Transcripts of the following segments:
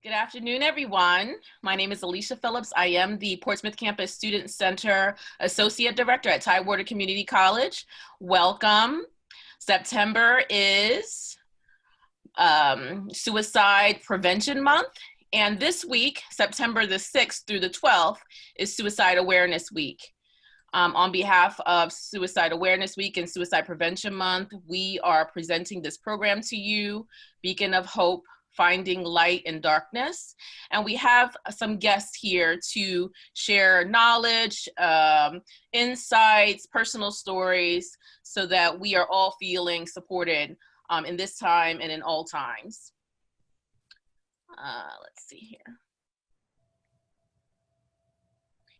Good afternoon, everyone. My name is Alicia Phillips. I am the Portsmouth Campus Student Center Associate Director at Tidewater Community College. Welcome. September is Suicide Prevention Month. And this week, September the 6th through the 12th, is Suicide Awareness Week. On behalf of Suicide Awareness Week and Suicide Prevention Month, we are presenting this program to you, Beacon of Hope, Finding Light in Darkness. And we have some guests here to share knowledge, insights, personal stories, so that we are all feeling supported in this time and in all times. Let's see here.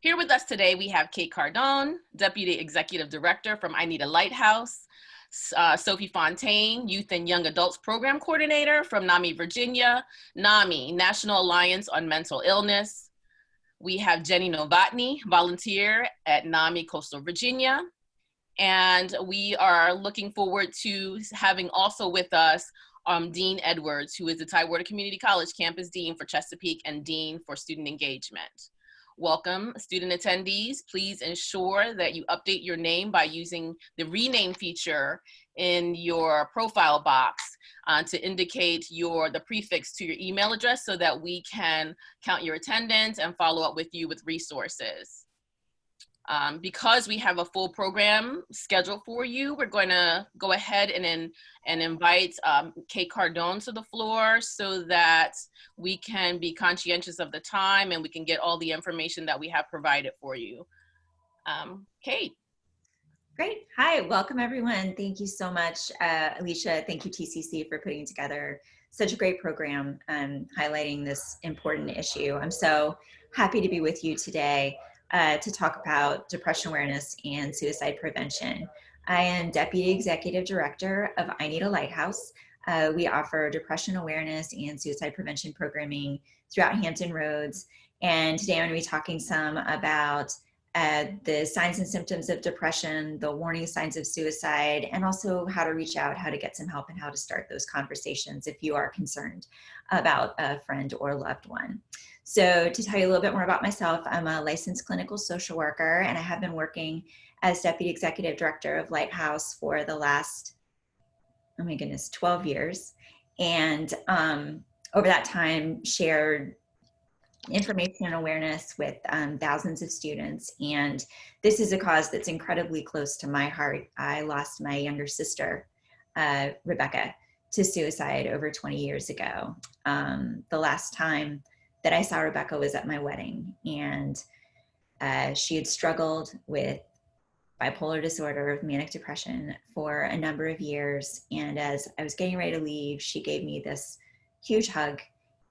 Here with us today, we have Kate Cardone, Deputy Executive Director from I Need A Lighthouse, Sophie Fontaine, Youth and Young Adults Program Coordinator from NAMI, Virginia, NAMI, National Alliance on Mental Illness. We have Jenny Novotny, volunteer at NAMI, Coastal Virginia. And we are looking forward to having also with us Dean Edwards, who is the Tidewater Community College Campus Dean for Chesapeake and Dean for Student Engagement. Welcome, student attendees. Please ensure that you update your name by using the rename feature in your profile box to indicate the prefix to your email address so that we can count your attendance and follow up with you with resources. Because we have a full program scheduled for you, we're going to go ahead and invite Kate Cardone to the floor so that we can be conscientious of the time and we can get all the information that we have provided for you. Kate. Great. Hi, welcome everyone. Thank you so much, Alicia. Thank you, TCC, for putting together such a great program and highlighting this important issue. I'm so happy to be with you today to talk about depression awareness and suicide prevention. I am Deputy Executive Director of I Need A Lighthouse. We offer depression awareness and suicide prevention programming throughout Hampton Roads. And today I'm going to be talking some about the signs and symptoms of depression, the warning signs of suicide, and also how to reach out, how to get some help, and how to start those conversations if you are concerned about a friend or loved one. So to tell you a little bit more about myself, I'm a licensed clinical social worker, and I have been working as Deputy Executive Director of Lighthouse for the last, oh my goodness, 12 years. And over that time, shared information and awareness with thousands of students. And this is a cause that's incredibly close to my heart. I lost my younger sister, Rebecca, to suicide over 20 years ago. The last time that I saw Rebecca was at my wedding, and she had struggled with bipolar disorder, manic depression for a number of years. And as I was getting ready to leave, she gave me this huge hug,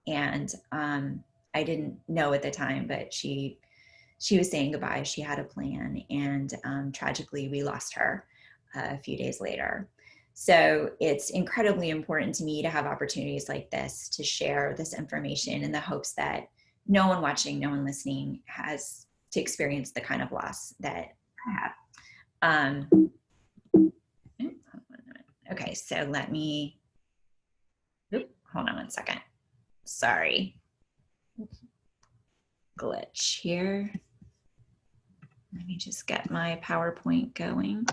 and I didn't know at the time, but she was saying goodbye. She had a plan, and tragically we lost her a few days later. So it's incredibly important to me to have opportunities like this to share this information in the hopes that no one watching, no one listening has to experience the kind of loss that I have. Okay, so let me, hold on one second. Sorry. Glitch here. Let me just get my PowerPoint going.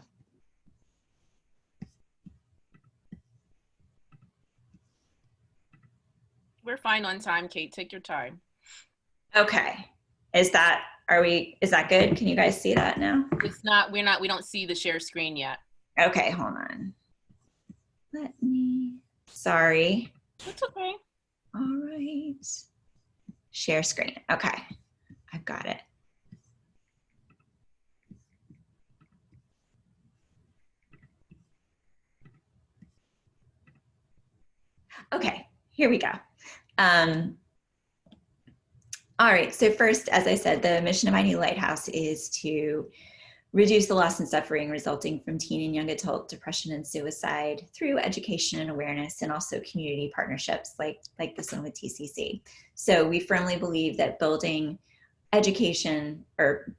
We're fine on time, Kate. Take your time. Okay. Is that good? Can you guys see that now? It's not, we don't see the share screen yet. Okay, hold on. Sorry. That's okay. All right. Share screen. Okay, I've got it. Okay, here we go. All right, so first, as I said, the mission of I Need A Lighthouse is to reduce the loss and suffering resulting from teen and young adult depression and suicide through education and awareness, and also community partnerships like this one with TCC. So we firmly believe that building education or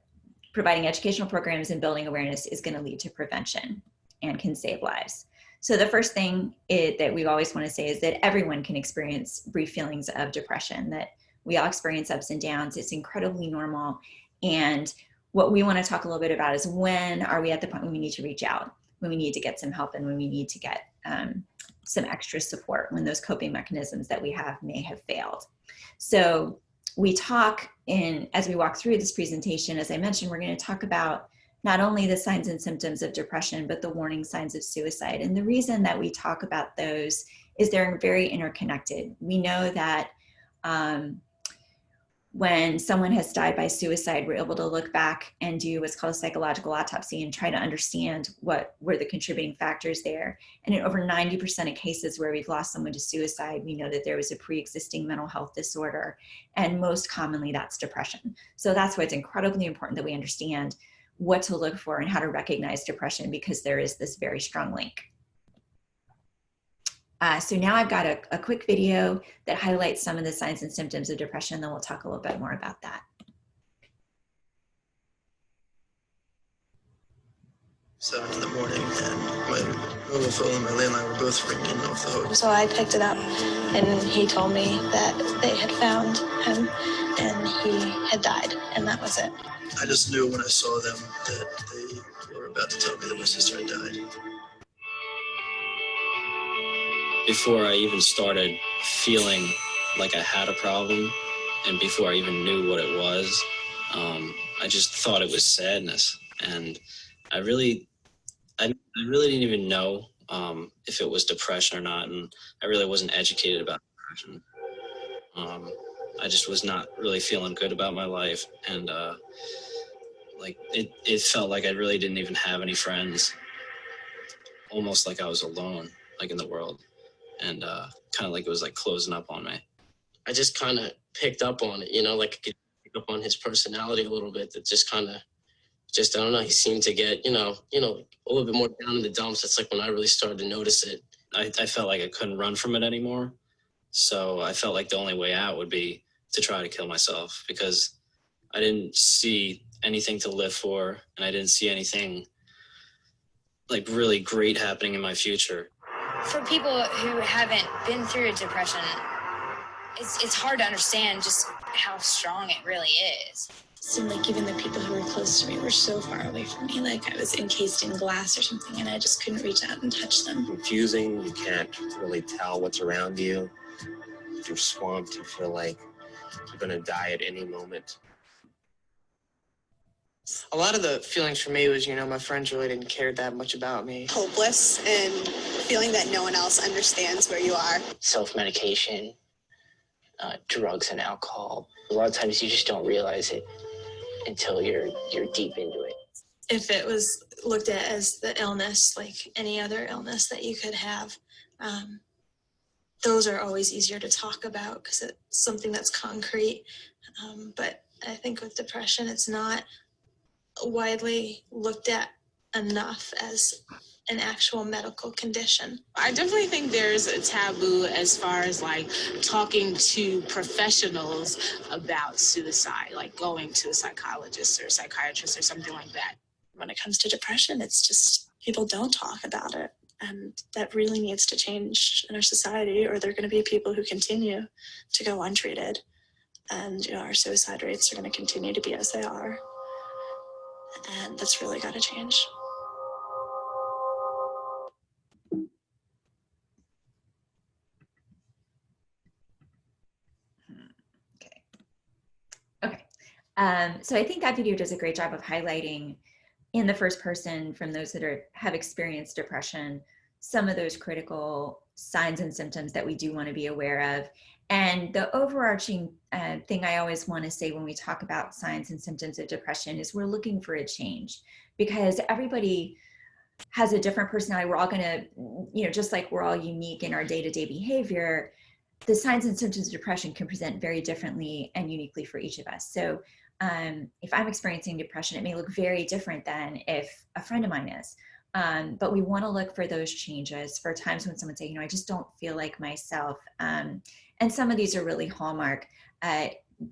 providing educational programs and building awareness is going to lead to prevention and can save lives. So the first thing that we always want to say is that everyone can experience brief feelings of depression, that we all experience ups and downs. It's incredibly normal. And what we want to talk a little bit about is, when are we at the point when we need to reach out, when we need to get some help, and when we need to get some extra support, when those coping mechanisms that we have may have failed. So we talk as we walk through this presentation, as I mentioned, we're going to talk about not only the signs and symptoms of depression, but the warning signs of suicide. And the reason that we talk about those is they're very interconnected. We know that when someone has died by suicide, we're able to look back and do what's called a psychological autopsy and try to understand what were the contributing factors there. And in over 90% of cases where we've lost someone to suicide, we know that there was a pre-existing mental health disorder. And most commonly, that's depression. So that's why it's incredibly important that we understand what to look for and how to recognize depression, because there is this very strong link. So now I've got a quick video that highlights some of the signs and symptoms of depression, then we'll talk a little bit more about that. 7 in the morning, and my mobile phone and my landline were both ringing off the hook. So I picked it up, and he told me that they had found him, and he had died, and that was it. I just knew when I saw them that they were about to tell me that my sister had died. Before I even started feeling like I had a problem, and before I even knew what it was, I just thought it was sadness. And I really didn't even know if it was depression or not, and I really wasn't educated about depression. I just was not really feeling good about my life, and like it felt like I really didn't even have any friends, almost like I was alone, like in the world. And kind of like it was like closing up on me. I just kind of picked up on it, like I could pick up on his personality a little bit. That just kind of, I don't know, he seemed to get, a little bit more down in the dumps. That's like when I really started to notice it. I felt like I couldn't run from it anymore. So I felt like the only way out would be to try to kill myself, because I didn't see anything to live for, and I didn't see anything like really great happening in my future. For people who haven't been through a depression, it's hard to understand just how strong it really is. It seemed like even the people who were close to me were so far away from me, like I was encased in glass or something, and I just couldn't reach out and touch them. Confusing, you can't really tell what's around you. You're swamped, you feel like you're gonna die at any moment. A lot of the feelings for me was, my friends really didn't care that much about me. Hopeless and feeling that no one else understands where you are. Self-medication, drugs and alcohol. A lot of times you just don't realize it until you're deep into it. If it was looked at as the illness, like any other illness that you could have, those are always easier to talk about because it's something that's concrete. But I think with depression, it's not widely looked at enough as an actual medical condition. I definitely think there's a taboo as far as like talking to professionals about suicide, like going to a psychologist or psychiatrist or something like that. When it comes to depression, it's just people don't talk about it. And that really needs to change in our society, or there are going to be people who continue to go untreated. And our suicide rates are going to continue to be as they are. And that's really got to change. Okay. So I think that video does a great job of highlighting in the first person, from those that have experienced depression, some of those critical signs and symptoms that we do want to be aware of. And the overarching thing I always want to say when we talk about signs and symptoms of depression is we're looking for a change, because everybody has a different personality. We're all going to, just like we're all unique in our day-to-day behavior, the signs and symptoms of depression can present very differently and uniquely for each of us. So if I'm experiencing depression, it may look very different than if a friend of mine is. But we want to look for those changes for times when someone says, I just don't feel like myself. And some of these are really hallmark.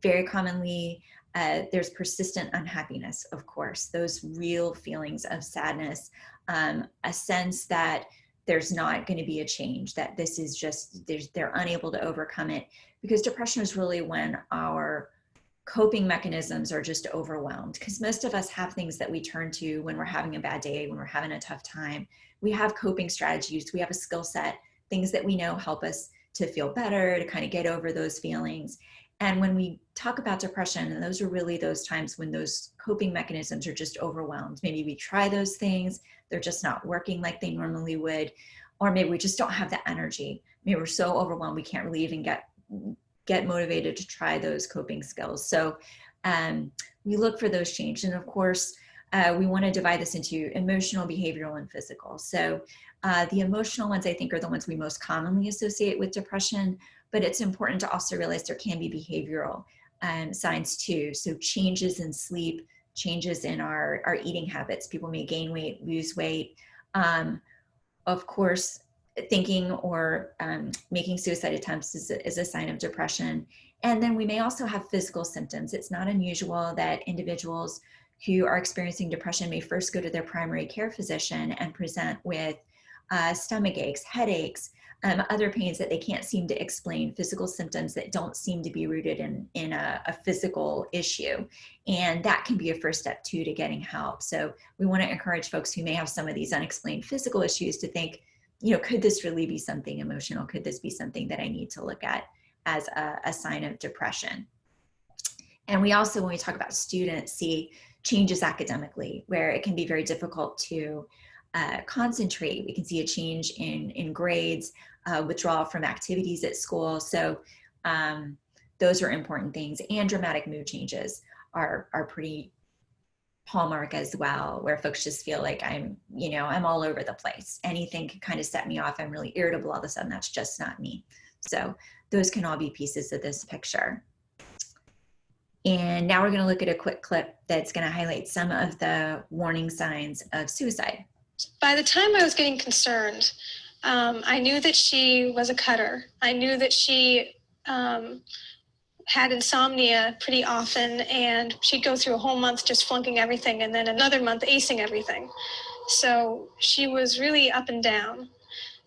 Very commonly, there's persistent unhappiness, of course, those real feelings of sadness, a sense that there's not going to be a change, that this is just, they're unable to overcome it, because depression is really when our coping mechanisms are just overwhelmed, because most of us have things that we turn to when we're having a bad day, when we're having a tough time. We have coping strategies, we have a skill set, things that we know help us to feel better, to kind of get over those feelings. And when we talk about depression, and those are really those times when those coping mechanisms are just overwhelmed. Maybe we try those things, they're just not working like they normally would, or maybe we just don't have the energy. Maybe we're so overwhelmed we can't really even get motivated to try those coping skills. So we look for those changes. And of course, we want to divide this into emotional, behavioral, and physical. So the emotional ones, I think, are the ones we most commonly associate with depression, but it's important to also realize there can be behavioral signs too. So changes in sleep, changes in our eating habits. People may gain weight, lose weight. Of course, thinking or making suicide attempts is a sign of depression. And then we may also have physical symptoms. It's not unusual that individuals who are experiencing depression may first go to their primary care physician and present with stomach aches, headaches, other pains that they can't seem to explain, physical symptoms that don't seem to be rooted in a physical issue. And that can be a first step too to getting help. So we want to encourage folks who may have some of these unexplained physical issues to think, could this really be something emotional? Could this be something that I need to look at as a sign of depression? And we also, when we talk about students, see changes academically, where it can be very difficult to concentrate. We can see a change in grades, withdrawal from activities at school. So those are important things. And dramatic mood changes are pretty hallmark as well, where folks just feel like I'm all over the place. Anything can kind of set me off. I'm really irritable all of a sudden. That's just not me. So those can all be pieces of this picture. And now we're going to look at a quick clip that's going to highlight some of the warning signs of suicide. By the time I was getting concerned, I knew that she was a cutter. I knew that she had insomnia pretty often, and she'd go through a whole month just flunking everything and then another month acing everything. So she was really up and down.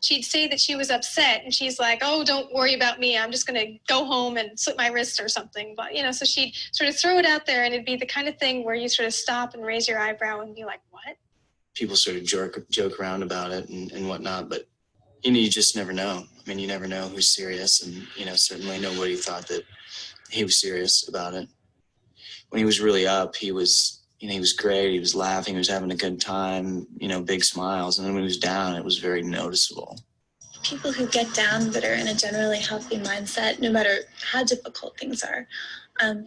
She'd say that she was upset, and she's like, oh, don't worry about me. I'm just going to go home and slit my wrist or something. But, so she'd sort of throw it out there, and it'd be the kind of thing where you sort of stop and raise your eyebrow and be like, what? People sort of joke around about it and whatnot, but, you just never know. I mean, you never know who's serious, and, certainly nobody thought that he was serious about it. When he was really up, he was great. He was laughing. He was having a good time, big smiles. And then when he was down, it was very noticeable. People who get down that are in a generally healthy mindset, no matter how difficult things are,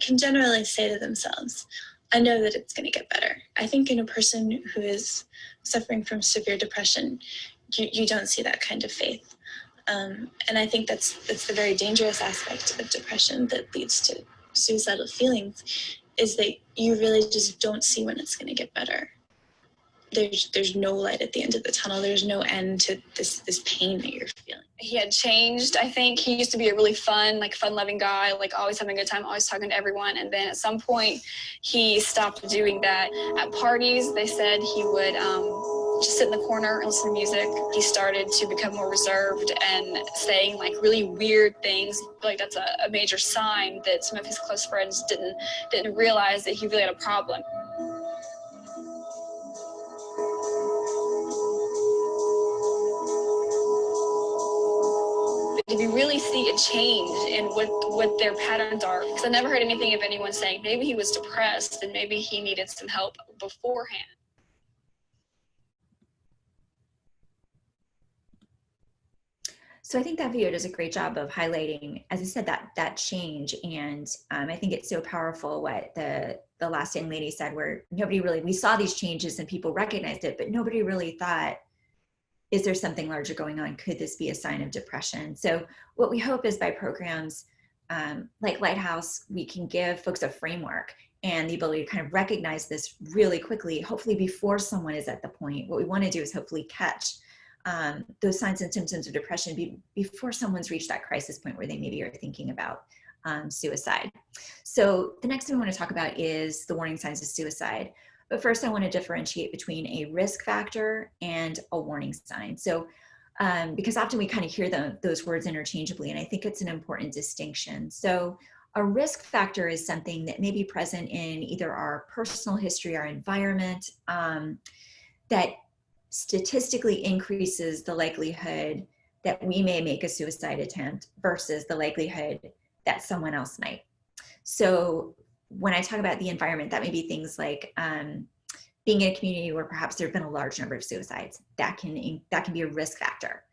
can generally say to themselves, I know that it's going to get better. I think in a person who is suffering from severe depression, you don't see that kind of faith. And I think that's the very dangerous aspect of depression that leads to suicidal feelings, is that you really just don't see when it's going to get better. There's no light at the end of the tunnel. There's no end to this pain that you're feeling. He had changed. I think he used to be a really fun-loving guy, always having a good time, always talking to everyone. And then at some point, he stopped doing that. At parties, they said he would just sit in the corner and listen to music. He started to become more reserved and saying really weird things. I feel like that's a major sign that some of his close friends didn't realize that he really had a problem. If you really see a change in what their patterns are, because I never heard anything of anyone saying maybe he was depressed and maybe he needed some help beforehand. So I think that video does a great job of highlighting, as I said, that change. And I think it's so powerful what the last young lady said, where we saw these changes and people recognized it, but nobody really thought, is there something larger going on? Could this be a sign of depression? So what we hope is by programs like Lighthouse, we can give folks a framework and the ability to kind of recognize this really quickly, hopefully before someone is at the point. What we want to do is hopefully catch those signs and symptoms of depression before someone's reached that crisis point where they maybe are thinking about suicide. So the next thing we want to talk about is the warning signs of suicide. But first, I want to differentiate between a risk factor and a warning sign. So because often we kind of hear those words interchangeably, and I think it's an important distinction. So a risk factor is something that may be present in either our personal history, our environment, that statistically increases the likelihood that we may make a suicide attempt versus the likelihood that someone else might. So when I talk about the environment, that may be things like being in a community where perhaps there have been a large number of suicides. That can be a risk factor.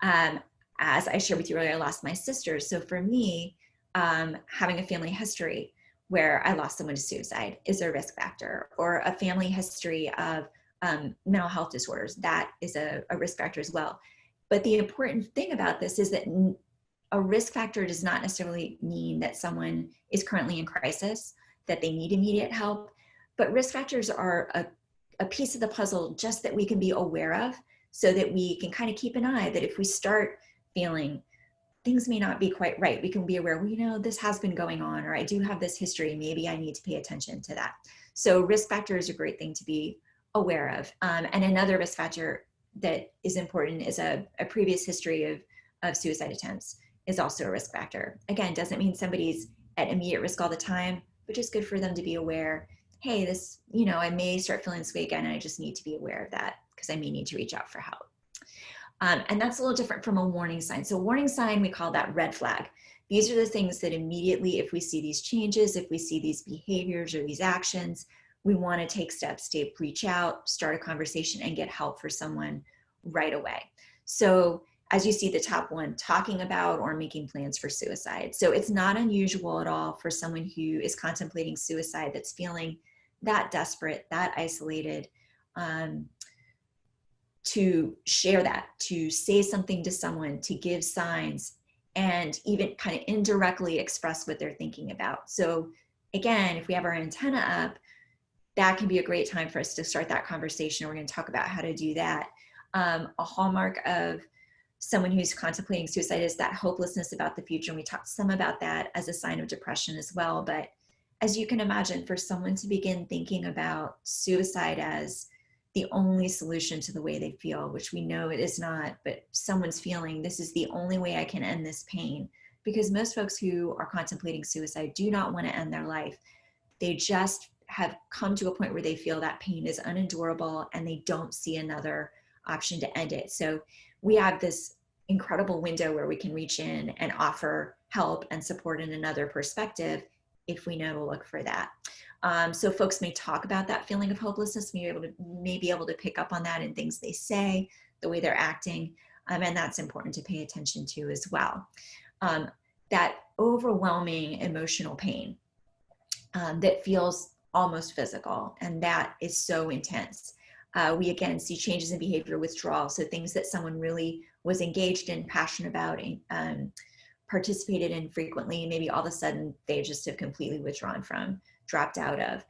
As I shared with you earlier, I lost my sister. So for me, having a family history where I lost someone to suicide is a risk factor, or a family history of mental health disorders. That is a risk factor as well. But the important thing about this is that a risk factor does not necessarily mean that someone is currently in crisis, that they need immediate help. But risk factors are a piece of the puzzle just that we can be aware of, so that we can kind of keep an eye that if we start feeling things may not be quite right, we can be aware, well, you know, this has been going on, or I do have this history, maybe I need to pay attention to that. So risk factor is a great thing to be aware of. And another risk factor that is important is a previous history of suicide attempts is also a risk factor. Again, doesn't mean somebody's at immediate risk all the time, but just good for them to be aware, hey, this, you know, I may start feeling this way again, and I just need to be aware of that because I may need to reach out for help. And that's a little different from a warning sign. So warning sign, we call that red flag. These are the things that immediately, if we see these changes, if we see these behaviors or these actions, we want to take steps to reach out, start a conversation, and get help for someone right away. So as you see the top one, talking about or making plans for suicide. So it's not unusual at all for someone who is contemplating suicide that's feeling that desperate, that isolated, to share that, to say something to someone, to give signs, and even kind of indirectly express what they're thinking about. So again, if we have our antenna up, that can be a great time for us to start that conversation. We're going to talk about how to do that. A hallmark of someone who's contemplating suicide is that hopelessness about the future. And we talked some about that as a sign of depression as well. But as you can imagine, for someone to begin thinking about suicide as the only solution to the way they feel, which we know it is not, but someone's feeling this is the only way I can end this pain, because most folks who are contemplating suicide do not want to end their life. They just have come to a point where they feel that pain is unendurable and they don't see another option to end it. So we have this incredible window where we can reach in and offer help and support in another perspective if we know to look for that. So folks may talk about that feeling of hopelessness, may be able to pick up on that in things they say, the way they're acting, and that's important to pay attention to as well. That overwhelming emotional pain that feels almost physical, and that is so intense. We again see changes in behavior, withdrawal, so things that someone really was engaged in, passionate about, and participated in frequently, maybe all of a sudden they just have completely withdrawn from, dropped out of,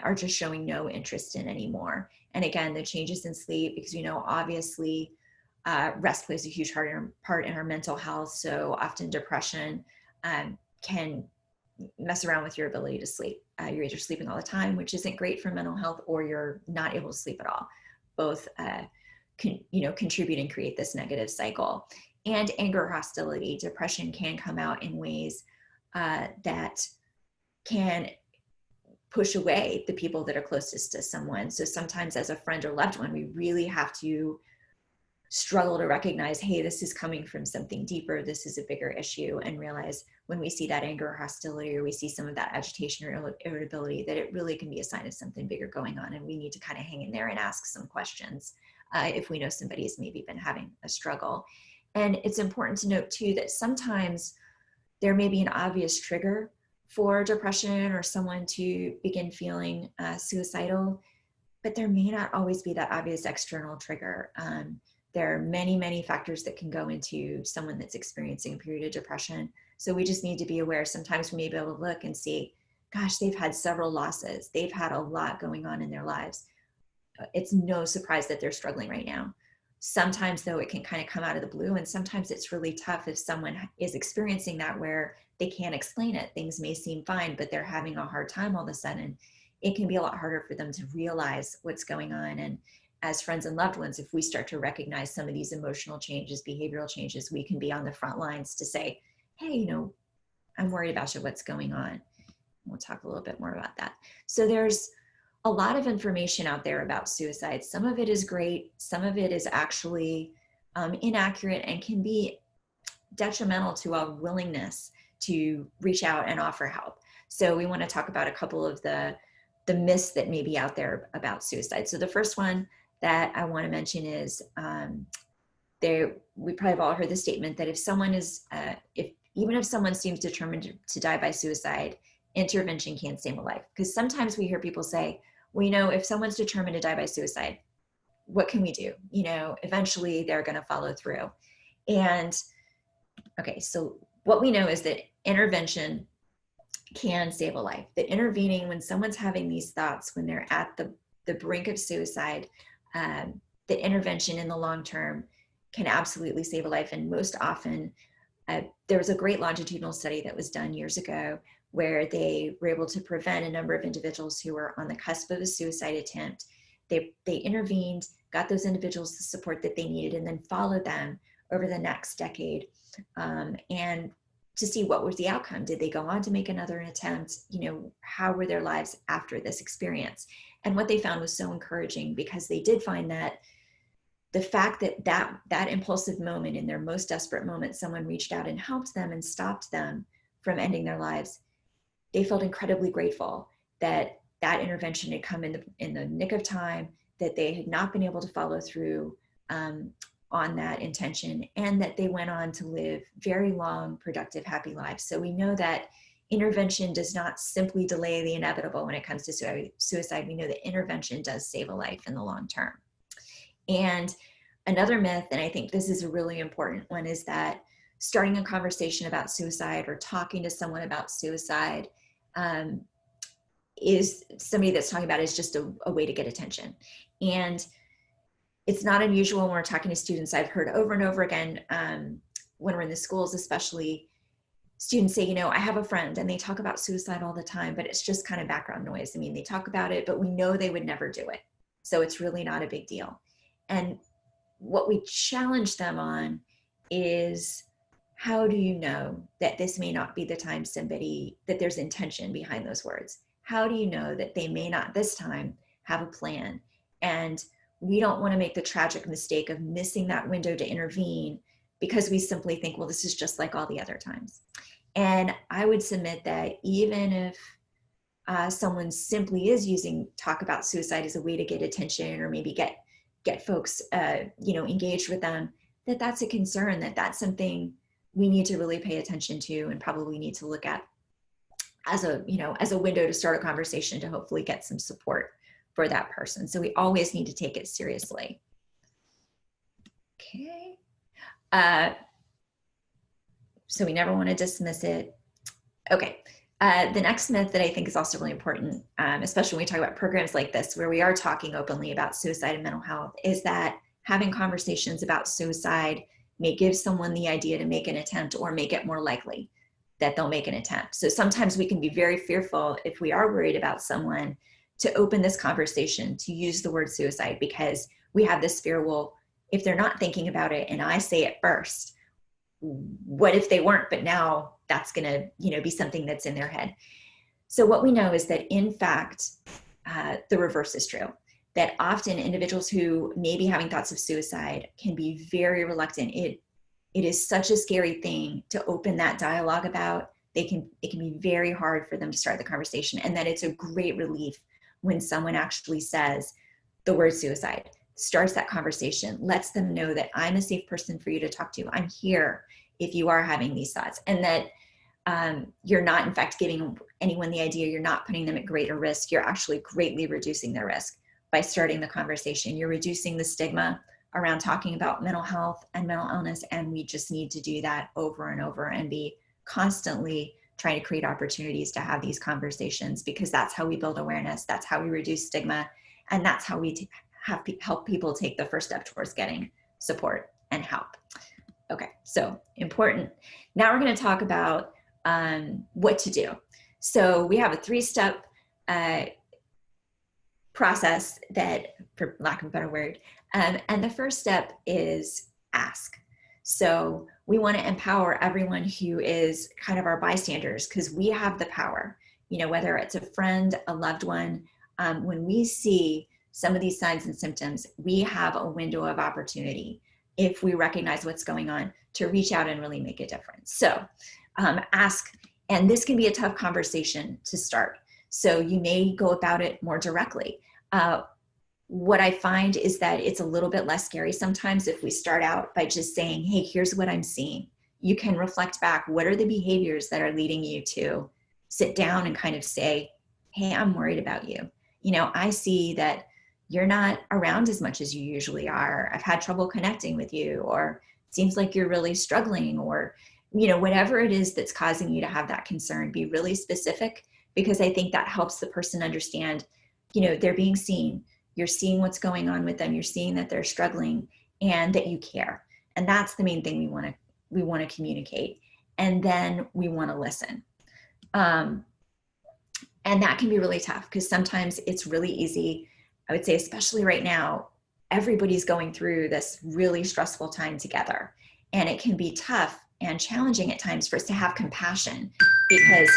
are just showing no interest in anymore. And again, the changes in sleep, because you know, obviously rest plays a huge part in our mental health. So often depression can mess around with your ability to sleep. You're either sleeping all the time, which isn't great for mental health, or you're not able to sleep at all. Both contribute and create this negative cycle. And anger or hostility. Depression can come out in ways that can push away the people that are closest to someone. So sometimes as a friend or loved one, we really have to struggle to recognize, hey, this is coming from something deeper, this is a bigger issue, and realize when we see that anger or hostility, or we see some of that agitation or irritability, that it really can be a sign of something bigger going on, and we need to kind of hang in there and ask some questions if we know somebody has maybe been having a struggle. And it's important to note too that sometimes there may be an obvious trigger for depression or someone to begin feeling suicidal, but there may not always be that obvious external trigger. There are many, many factors that can go into someone that's experiencing a period of depression. So we just need to be aware. Sometimes we may be able to look and see, gosh, they've had several losses. They've had a lot going on in their lives. It's no surprise that they're struggling right now. Sometimes though, it can kind of come out of the blue, and sometimes it's really tough if someone is experiencing that where they can't explain it. Things may seem fine, but they're having a hard time all of a sudden. It can be a lot harder for them to realize what's going on as friends and loved ones, if we start to recognize some of these emotional changes, behavioral changes, we can be on the front lines to say, hey, you know, I'm worried about you, what's going on? We'll talk a little bit more about that. So there's a lot of information out there about suicide. Some of it is great. Some of it is actually inaccurate and can be detrimental to our willingness to reach out and offer help. So we want to talk about a couple of the myths that may be out there about suicide. So the first one that I want to mention is we probably have all heard the statement that if someone is, even if someone seems determined to die by suicide, intervention can't save a life. Because sometimes we hear people say, well, you know, if someone's determined to die by suicide, what can we do? You know, eventually they're going to follow through. And okay, so what we know is that intervention can save a life. That intervening when someone's having these thoughts, when they're at the brink of suicide, that intervention in the long term can absolutely save a life. And most often, there was a great longitudinal study that was done years ago where they were able to prevent a number of individuals who were on the cusp of a suicide attempt. They intervened, got those individuals the support that they needed, and then followed them over the next decade, and to see what was the outcome. Did they go on to make another attempt? You know, how were their lives after this experience? And what they found was so encouraging, because they did find that the fact that impulsive moment, in their most desperate moment, someone reached out and helped them and stopped them from ending their lives. They felt incredibly grateful that that intervention had come in the nick of time, that they had not been able to follow through on that intention, and that they went on to live very long, productive, happy lives. So we know that intervention does not simply delay the inevitable when it comes to suicide. We know that intervention does save a life in the long term. And another myth, and I think this is a really important one, is that starting a conversation about suicide or talking to someone about suicide is somebody that's talking about it is just a way to get attention. And it's not unusual when we're talking to students. I've heard over and over again, when we're in the schools, especially, students say, you know, I have a friend and they talk about suicide all the time, but it's just kind of background noise. I mean, they talk about it, but we know they would never do it. So it's really not a big deal. And what we challenge them on is, how do you know that this may not be the time that there's intention behind those words? How do you know that they may not this time have a plan? And we don't want to make the tragic mistake of missing that window to intervene because we simply think, well, this is just like all the other times. And I would submit that even if someone simply is using talk about suicide as a way to get attention, or maybe get folks engaged with them, that's a concern, that's something we need to really pay attention to, and probably need to look at as a window to start a conversation to hopefully get some support for that person. So we always need to take it seriously. Okay. So we never want to dismiss it. Okay. The next myth that I think is also really important, especially when we talk about programs like this, where we are talking openly about suicide and mental health, is that having conversations about suicide may give someone the idea to make an attempt, or make it more likely that they'll make an attempt. So sometimes we can be very fearful, if we are worried about someone, to open this conversation, to use the word suicide, because we have this fear, well, if they're not thinking about it and I say it first, what if they weren't, but now that's gonna be something that's in their head. So what we know is that, in fact, the reverse is true, that often individuals who may be having thoughts of suicide can be very reluctant. It is such a scary thing to open that dialogue about. It can be very hard for them to start the conversation, and that it's a great relief when someone actually says the word suicide, starts that conversation, lets them know that I'm a safe person for you to talk to. I'm here if you are having these thoughts, and that you're not, in fact, giving anyone the idea, you're not putting them at greater risk. You're actually greatly reducing their risk by starting the conversation. You're reducing the stigma around talking about mental health and mental illness, and we just need to do that over and over and be constantly trying to create opportunities to have these conversations, because that's how we build awareness, that's how we reduce stigma, and that's how we help people take the first step towards getting support and help. Okay, so important. Now we're going to talk about what to do. So we have a 3-step process that, for lack of a better word. And the first step is ask. So we want to empower everyone who is kind of our bystanders, because we have the power, whether it's a friend, a loved one. When we see some of these signs and symptoms, we have a window of opportunity, if we recognize what's going on, to reach out and really make a difference. So ask, and this can be a tough conversation to start. So you may go about it more directly. What I find is that it's a little bit less scary sometimes if we start out by just saying, hey, here's what I'm seeing. You can reflect back, what are the behaviors that are leading you to sit down and kind of say, hey, I'm worried about you. I see that you're not around as much as you usually are. I've had trouble connecting with you, or it seems like you're really struggling, or, whatever it is that's causing you to have that concern, be really specific, because I think that helps the person understand, they're being seen. You're seeing what's going on with them. You're seeing that they're struggling and that you care. And that's the main thing we want to communicate. And then we want to listen. And that can be really tough, because sometimes it's really easy. I would say, especially right now, everybody's going through this really stressful time together. And it can be tough and challenging at times for us to have compassion, because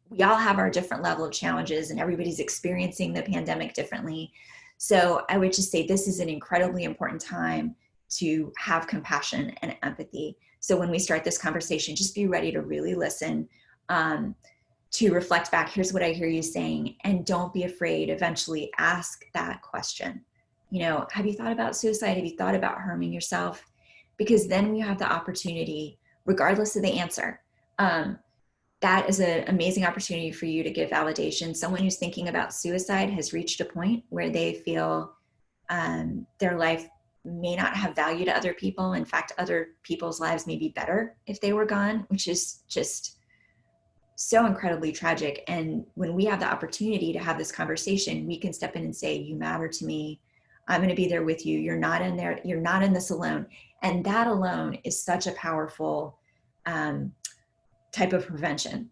we all have our different level of challenges, and everybody's experiencing the pandemic differently. So I would just say this is an incredibly important time to have compassion and empathy. So when we start this conversation, just be ready to really listen, to reflect back, here's what I hear you saying, and don't be afraid. Eventually ask that question. Have you thought about suicide? Have you thought about harming yourself? Because then we have the opportunity, regardless of the answer, that is an amazing opportunity for you to give validation. Someone who's thinking about suicide has reached a point where they feel their life may not have value to other people. In fact, other people's lives may be better if they were gone, which is just so incredibly tragic. And when we have the opportunity to have this conversation, we can step in and say, you matter to me. I'm going to be there with you. You're not in there. You're not in this alone. And that alone is such a powerful type of prevention.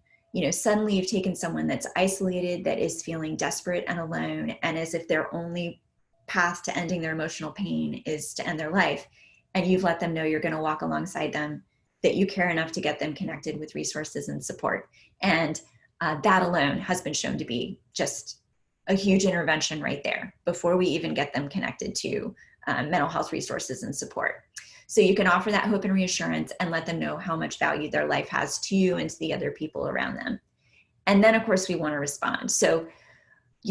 Suddenly you've taken someone that's isolated, that is feeling desperate and alone, and as if their only path to ending their emotional pain is to end their life. And you've let them know you're going to walk alongside them, that you care enough to get them connected with resources and support. And that alone has been shown to be just a huge intervention right there before we even get them connected to mental health resources and support. So you can offer that hope and reassurance and let them know how much value their life has to you and to the other people around them. And then of course we want to respond. So,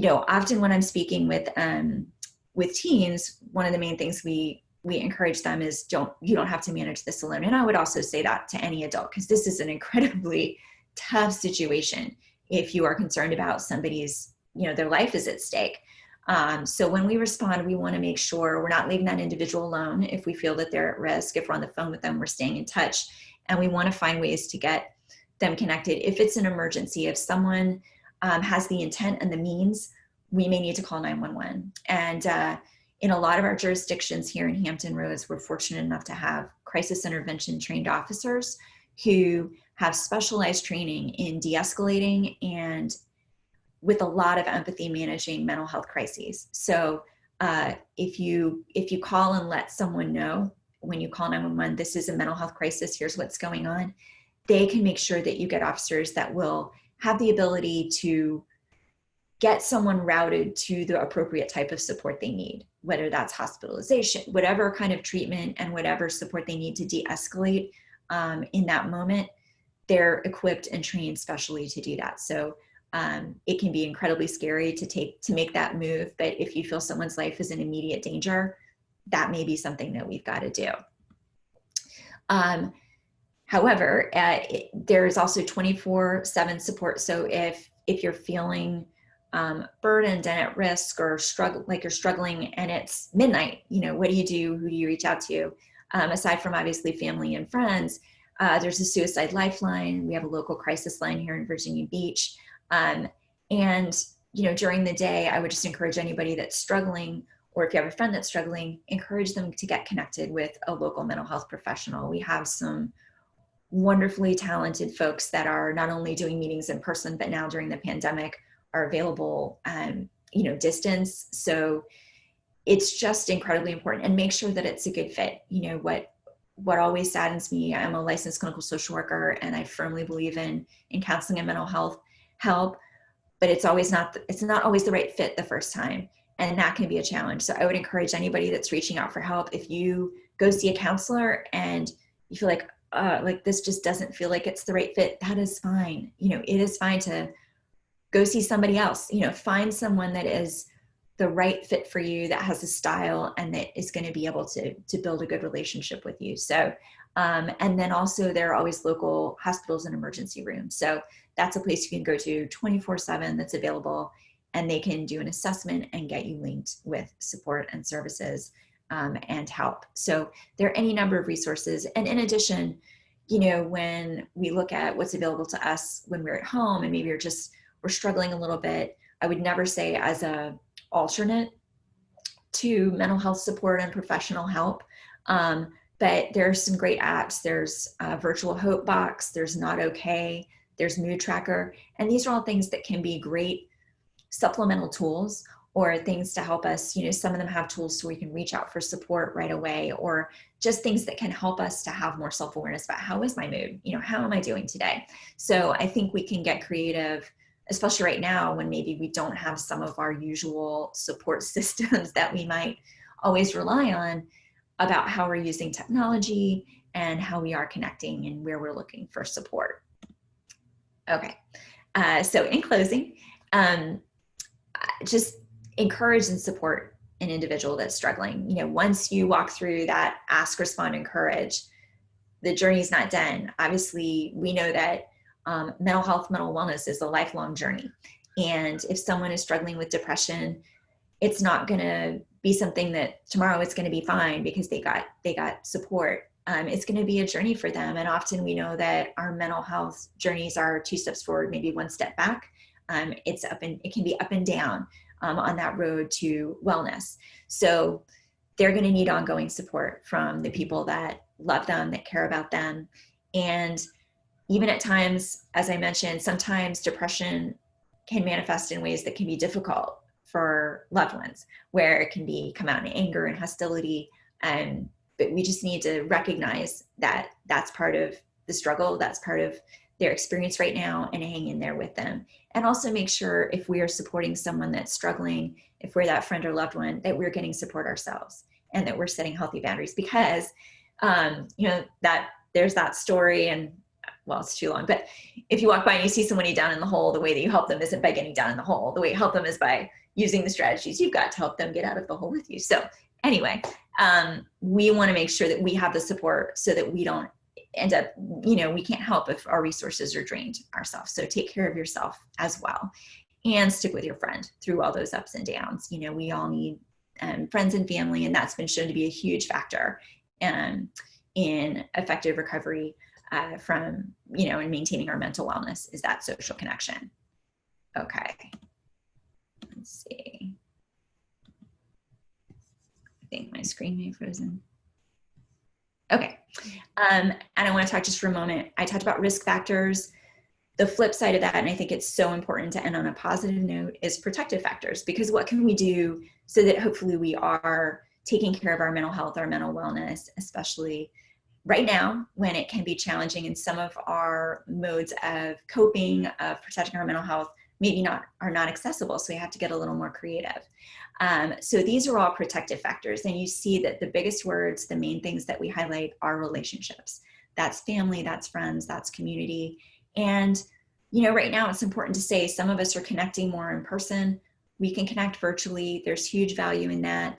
often when I'm speaking with teens, one of the main things we encourage them is you don't have to manage this alone. And I would also say that to any adult, because this is an incredibly tough situation if you are concerned about somebody's, their life is at stake. So when we respond, we want to make sure we're not leaving that individual alone. If we feel that they're at risk, if we're on the phone with them, we're staying in touch, and we want to find ways to get them connected. If it's an emergency, if someone has the intent and the means, we may need to call 911. And in a lot of our jurisdictions here in Hampton Roads, we're fortunate enough to have crisis intervention trained officers who have specialized training in de-escalating and with a lot of empathy managing mental health crises. So if you call and let someone know when you call 911, this is a mental health crisis, here's what's going on, they can make sure that you get officers that will have the ability to get someone routed to the appropriate type of support they need, whether that's hospitalization, whatever kind of treatment and whatever support they need to de-escalate in that moment, they're equipped and trained specially to do that. So it can be incredibly scary to make that move, but if you feel someone's life is in immediate danger, that may be something that we've got to do. However, there is also 24/7 support. So if you're feeling burdened and at risk, or you're struggling and it's midnight, what do you do? Who do you reach out to? Aside from obviously family and friends, there's a suicide lifeline. We have a local crisis line here in Virginia Beach. And during the day, I would just encourage anybody that's struggling, or if you have a friend that's struggling, encourage them to get connected with a local mental health professional. We have some wonderfully talented folks that are not only doing meetings in person, but now during the pandemic are available distance. So it's just incredibly important, and make sure that it's a good fit. What always saddens me, I'm a licensed clinical social worker, and I firmly believe in counseling and mental health help, but it's not always the right fit the first time. And that can be a challenge. So I would encourage anybody that's reaching out for help, if you go see a counselor and you feel like this just doesn't feel like it's the right fit, that is fine. It is fine to go see somebody else. Find someone that is the right fit for you, that has a style, and that is going to be able to build a good relationship with you. So, and then also there are always local hospitals and emergency rooms. So that's a place you can go to 24/7 that's available, and they can do an assessment and get you linked with support and services and help. So there are any number of resources. And in addition, when we look at what's available to us when we're at home and maybe we're struggling a little bit, I would never say as a alternate to mental health support and professional help. But there's some great apps. There's Virtual Hope Box, there's Not Okay, there's Mood Tracker. And these are all things that can be great supplemental tools, or things to help us. Some of them have tools so we can reach out for support right away, or just things that can help us to have more self-awareness about how is my mood, how am I doing today? So I think we can get creative, especially right now when maybe we don't have some of our usual support systems that we might always rely on, about how we're using technology and how we are connecting and where we're looking for support. Okay, so in closing, just encourage and support an individual that's struggling. Once you walk through that ask, respond, encourage, the journey's not done. Obviously, we know that mental health, mental wellness is a lifelong journey. And if someone is struggling with depression, it's not going to be something that tomorrow it's going to be fine because they got support. It's going to be a journey for them. And often we know that our mental health journeys are 2 steps forward, maybe 1 step back. It can be up and down on that road to wellness. So they're going to need ongoing support from the people that love them, that care about them. And even at times, as I mentioned, sometimes depression can manifest in ways that can be difficult for loved ones, where it can come out in anger and hostility. But we just need to recognize that that's part of the struggle, that's part of their experience right now, and hang in there with them. And also make sure, if we are supporting someone that's struggling, if we're that friend or loved one, that we're getting support ourselves and that we're setting healthy boundaries. Because that there's that story, and well, it's too long, but if you walk by and you see somebody down in the hole, the way that you help them isn't by getting down in the hole. The way you help them is by using the strategies you've got to help them get out of the hole with you. So anyway, we want to make sure that we have the support so that we don't end up, we can't help if our resources are drained ourselves. So take care of yourself as well, and stick with your friend through all those ups and downs. We all need friends and family, and that's been shown to be a huge factor in effective recovery from, and maintaining our mental wellness, is that social connection. Okay, let's see. I think my screen may have frozen. Okay, and I want to talk just for a moment. I talked about risk factors. The flip side of that, and I think it's so important to end on a positive note, is protective factors. Because what can we do so that hopefully we are taking care of our mental health, our mental wellness, especially right now when it can be challenging, and some of our modes of coping, of protecting our mental health, maybe are not accessible. So we have to get a little more creative. So these are all protective factors. And you see that the biggest words, the main things that we highlight, are relationships. That's family, that's friends, that's community. And, right now it's important to say some of us are connecting more in person. We can connect virtually. There's huge value in that.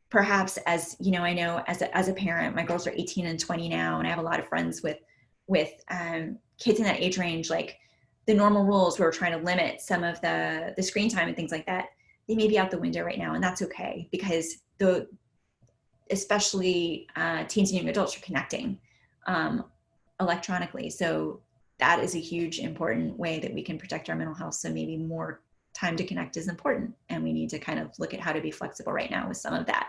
Perhaps as, I know as a parent, my girls are 18 and 20 now, and I have a lot of friends with kids in that age range. Like, the normal rules, we're trying to limit some of the screen time and things like that, they may be out the window right now, and that's okay, because especially teens and young adults are connecting electronically. So that is a huge important way that we can protect our mental health. So maybe more time to connect is important, and we need to kind of look at how to be flexible right now with some of that.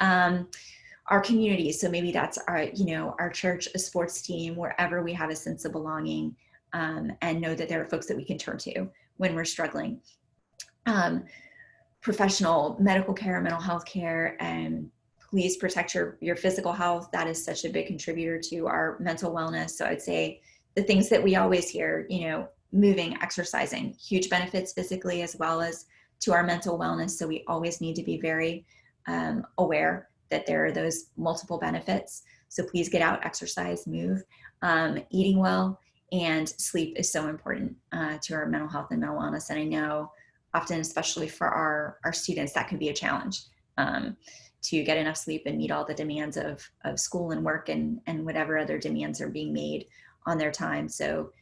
Our community, so maybe that's our church, a sports team, wherever we have a sense of belonging, and know that there are folks that we can turn to when we're struggling. professional medical care, mental health care, and please protect your physical health. That is such a big contributor to our mental wellness. So I'd say the things that we always hear, moving, exercising, huge benefits physically as well as to our mental wellness. So we always need to be very aware that there are those multiple benefits. So please get out, exercise, move, eating well, and sleep is so important to our mental health and mental wellness. And I know often, especially for our students, that can be a challenge to get enough sleep and meet all the demands of school and work and whatever other demands are being made on their time. So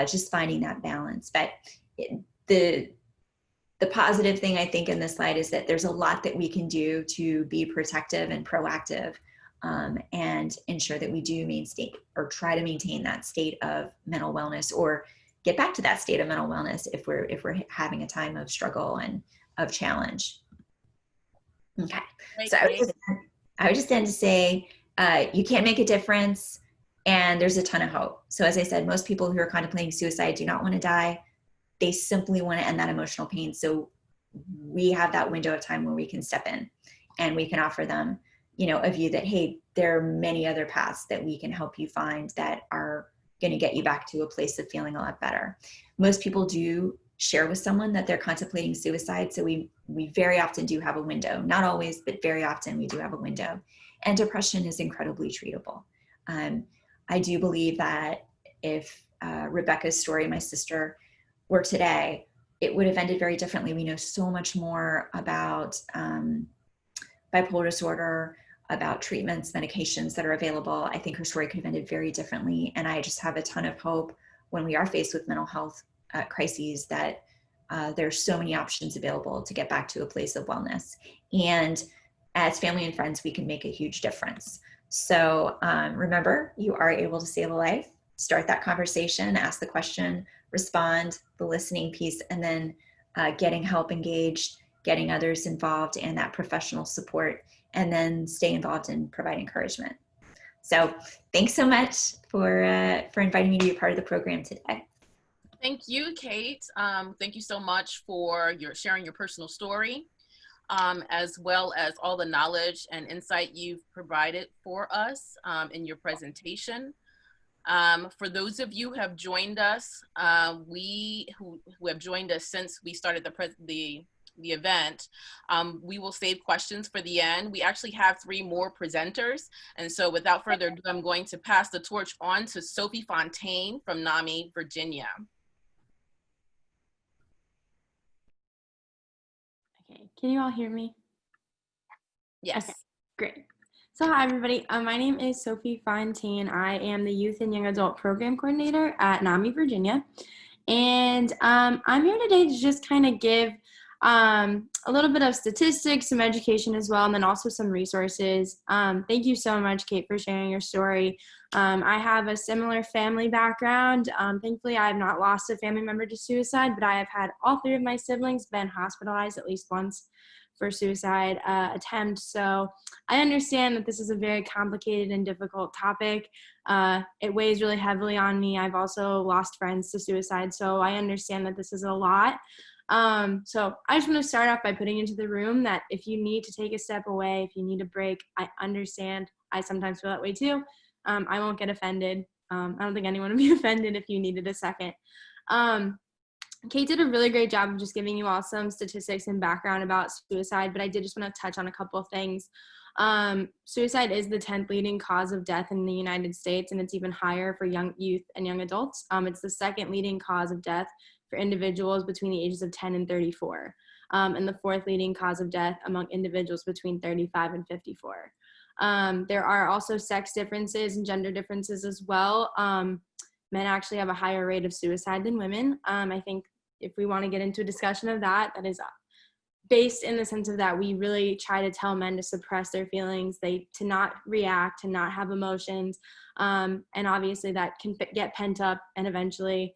just finding that balance. But the positive thing I think in this slide is that there's a lot that we can do to be protective and proactive and ensure that we do try to maintain that state of mental wellness, or get back to that state of mental wellness if we're having a time of struggle and of challenge. Okay, so I would just end to say you can't make a difference, and there's a ton of hope. So as I said, most people who are contemplating suicide do not want to die. They simply want to end that emotional pain. So we have that window of time where we can step in and we can offer them, a view that, hey, there are many other paths that we can help you find that are going to get you back to a place of feeling a lot better. Most people do share with someone that they're contemplating suicide. So we very often do have a window, not always, but very often we do have a window. And depression is incredibly treatable. I do believe that if Rebecca's story, my sister, were today, it would have ended very differently. We know so much more about bipolar disorder, about treatments, medications that are available. I think her story could have ended very differently. And I just have a ton of hope when we are faced with mental health crises that there's so many options available to get back to a place of wellness. And as family and friends, we can make a huge difference. So remember, you are able to save a life. Start that conversation, ask the question, respond, the listening piece, and then getting help engaged, getting others involved, and that professional support, and then stay involved in provide encouragement. So thanks so much for inviting me to be a part of the program today. Thank you, Kate. Thank you so much for sharing your personal story, as well as all the knowledge and insight you've provided for us in your presentation. For those of you who have joined us, who have joined us since we started the event, we will save questions for the end. We actually have 3 more presenters. And so without further ado, I'm going to pass the torch on to Sophie Fontaine from NAMI, Virginia. Okay, can you all hear me? Yes. Okay, great. So hi everybody, my name is Sophie Fontaine. I am the Youth and Young Adult Program Coordinator at NAMI, Virginia. And I'm here today to just kind of give a little bit of statistics, some education as well, and then also some resources. Thank you so much, Kate, for sharing your story. I have a similar family background. Thankfully, I have not lost a family member to suicide, but I have had all 3 of my siblings been hospitalized at least once for suicide attempt. So I understand that this is a very complicated and difficult topic. It weighs really heavily on me. I've also lost friends to suicide, so I understand that this is a lot. So I just want to start off by putting into the room that if you need to take a step away, if you need a break, I understand. I sometimes feel that way too. I won't get offended. I don't think anyone would be offended if you needed a second. Kate did a really great job of just giving you all some statistics and background about suicide, but I did just want to touch on a couple of things. Suicide is the 10th leading cause of death in the United States, and it's even higher for young youth and young adults. It's the 2nd leading cause of death for individuals between the ages of 10 and 34, and the 4th leading cause of death among individuals between 35 and 54. There are also sex differences and gender differences as well. Men actually have a higher rate of suicide than women. I think if we want to get into a discussion of that, that is based in the sense of that we really try to tell men to suppress their feelings, to not react, to not have emotions. And obviously that can get pent up, and eventually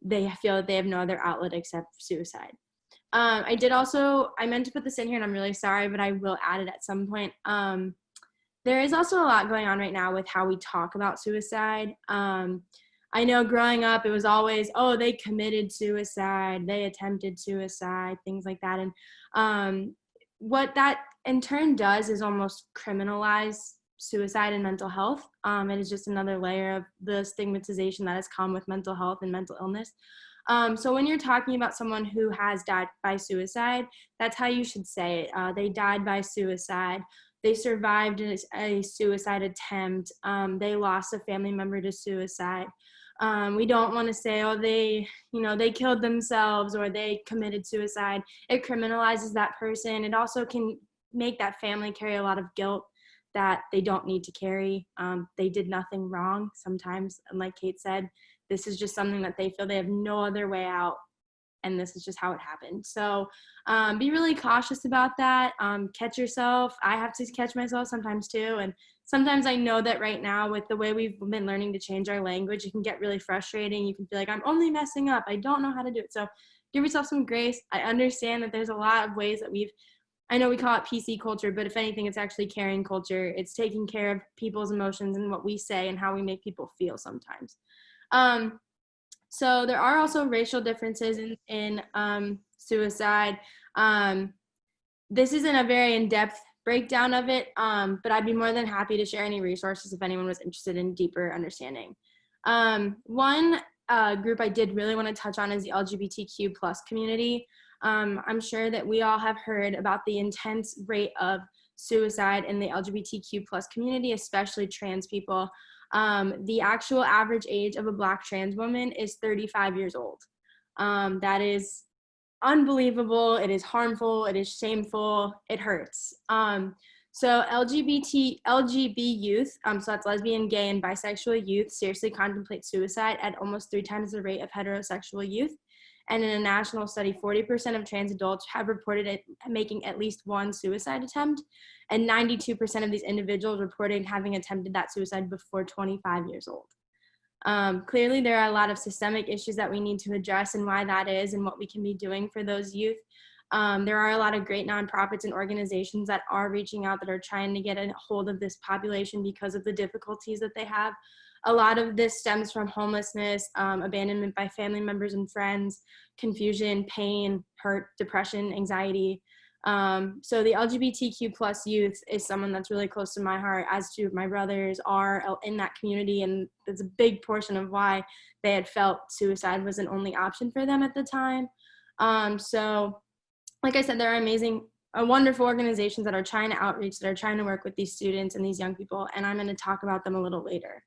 they feel that they have no other outlet except suicide. I meant to put this in here and I'm really sorry, but I will add it at some point. There is also a lot going on right now with how we talk about suicide. I know growing up, it was always, oh, they committed suicide, they attempted suicide, things like that. And what that in turn does is almost criminalize suicide and mental health. It is just another layer of the stigmatization that has come with mental health and mental illness. So when you're talking about someone who has died by suicide, that's how you should say it. They died by suicide. They survived a suicide attempt. They lost a family member to suicide. We don't want to say, oh, they killed themselves or they committed suicide. It criminalizes that person. It also can make that family carry a lot of guilt that they don't need to carry. They did nothing wrong sometimes. And like Kate said, this is just something that they feel they have no other way out. And this is just how it happened. So be really cautious about that. Catch yourself. I have to catch myself sometimes too. And sometimes I know that right now with the way we've been learning to change our language, it can get really frustrating. You can feel like I'm only messing up. I don't know how to do it. So give yourself some grace. I understand that there's a lot of ways that I know we call it PC culture, but if anything, it's actually caring culture. It's taking care of people's emotions and what we say and how we make people feel sometimes. So there are also racial differences in suicide. This isn't a very in-depth breakdown of it, but I'd be more than happy to share any resources if anyone was interested in deeper understanding. One group I did really want to touch on is the LGBTQ plus community. I'm sure that we all have heard about the intense rate of suicide in the LGBTQ plus community, especially trans people. The actual average age of a Black trans woman is 35 years old. That is unbelievable. It is harmful. It is shameful. It hurts. So LGB youth, so that's lesbian, gay, and bisexual youth, seriously contemplate suicide at almost 3 times the rate of heterosexual youth. And in a national study, 40% of trans adults have reported making at least one suicide attempt, and 92% of these individuals reported having attempted that suicide before 25 years old. Clearly, there are a lot of systemic issues that we need to address and why that is and what we can be doing for those youth. There are a lot of great nonprofits and organizations that are reaching out that are trying to get a hold of this population because of the difficulties that they have. A lot of this stems from homelessness, abandonment by family members and friends, confusion, pain, hurt, depression, anxiety. So the LGBTQ plus youth is someone that's really close to my heart, as to my brothers are in that community. And it's a big portion of why they had felt suicide was an only option for them at the time. So like I said, there are wonderful organizations that are trying to outreach, that are trying to work with these students and these young people. And I'm going to talk about them a little later.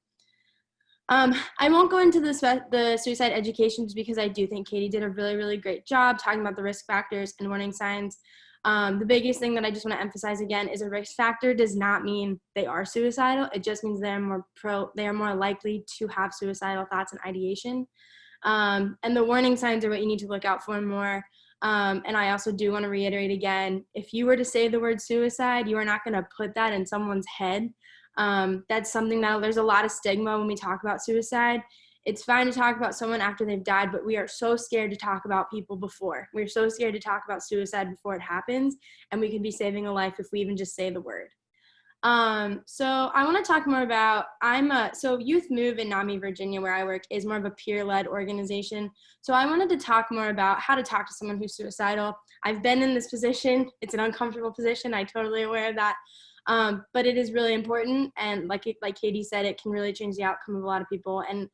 I won't go into the suicide education just because I do think Katie did a really, really great job talking about the risk factors and warning signs. The biggest thing that I just want to emphasize again is a risk factor does not mean they are suicidal. It just means they are more likely to have suicidal thoughts and ideation. And the warning signs are what you need to look out for more. And I also do want to reiterate again, if you were to say the word suicide, you are not going to put that in someone's head. That's something that there's a lot of stigma when we talk about suicide. It's fine to talk about someone after they've died, but we are so scared to talk about people before. We're so scared to talk about suicide before it happens, and we could be saving a life if we even just say the word. So I want to talk more about, so Youth Move in NAMI, Virginia, where I work, is more of a peer-led organization. So I wanted to talk more about how to talk to someone who's suicidal. I've been in this position. It's an uncomfortable position. I'm totally aware of that. But it is really important. And like Katie said, it can really change the outcome of a lot of people. And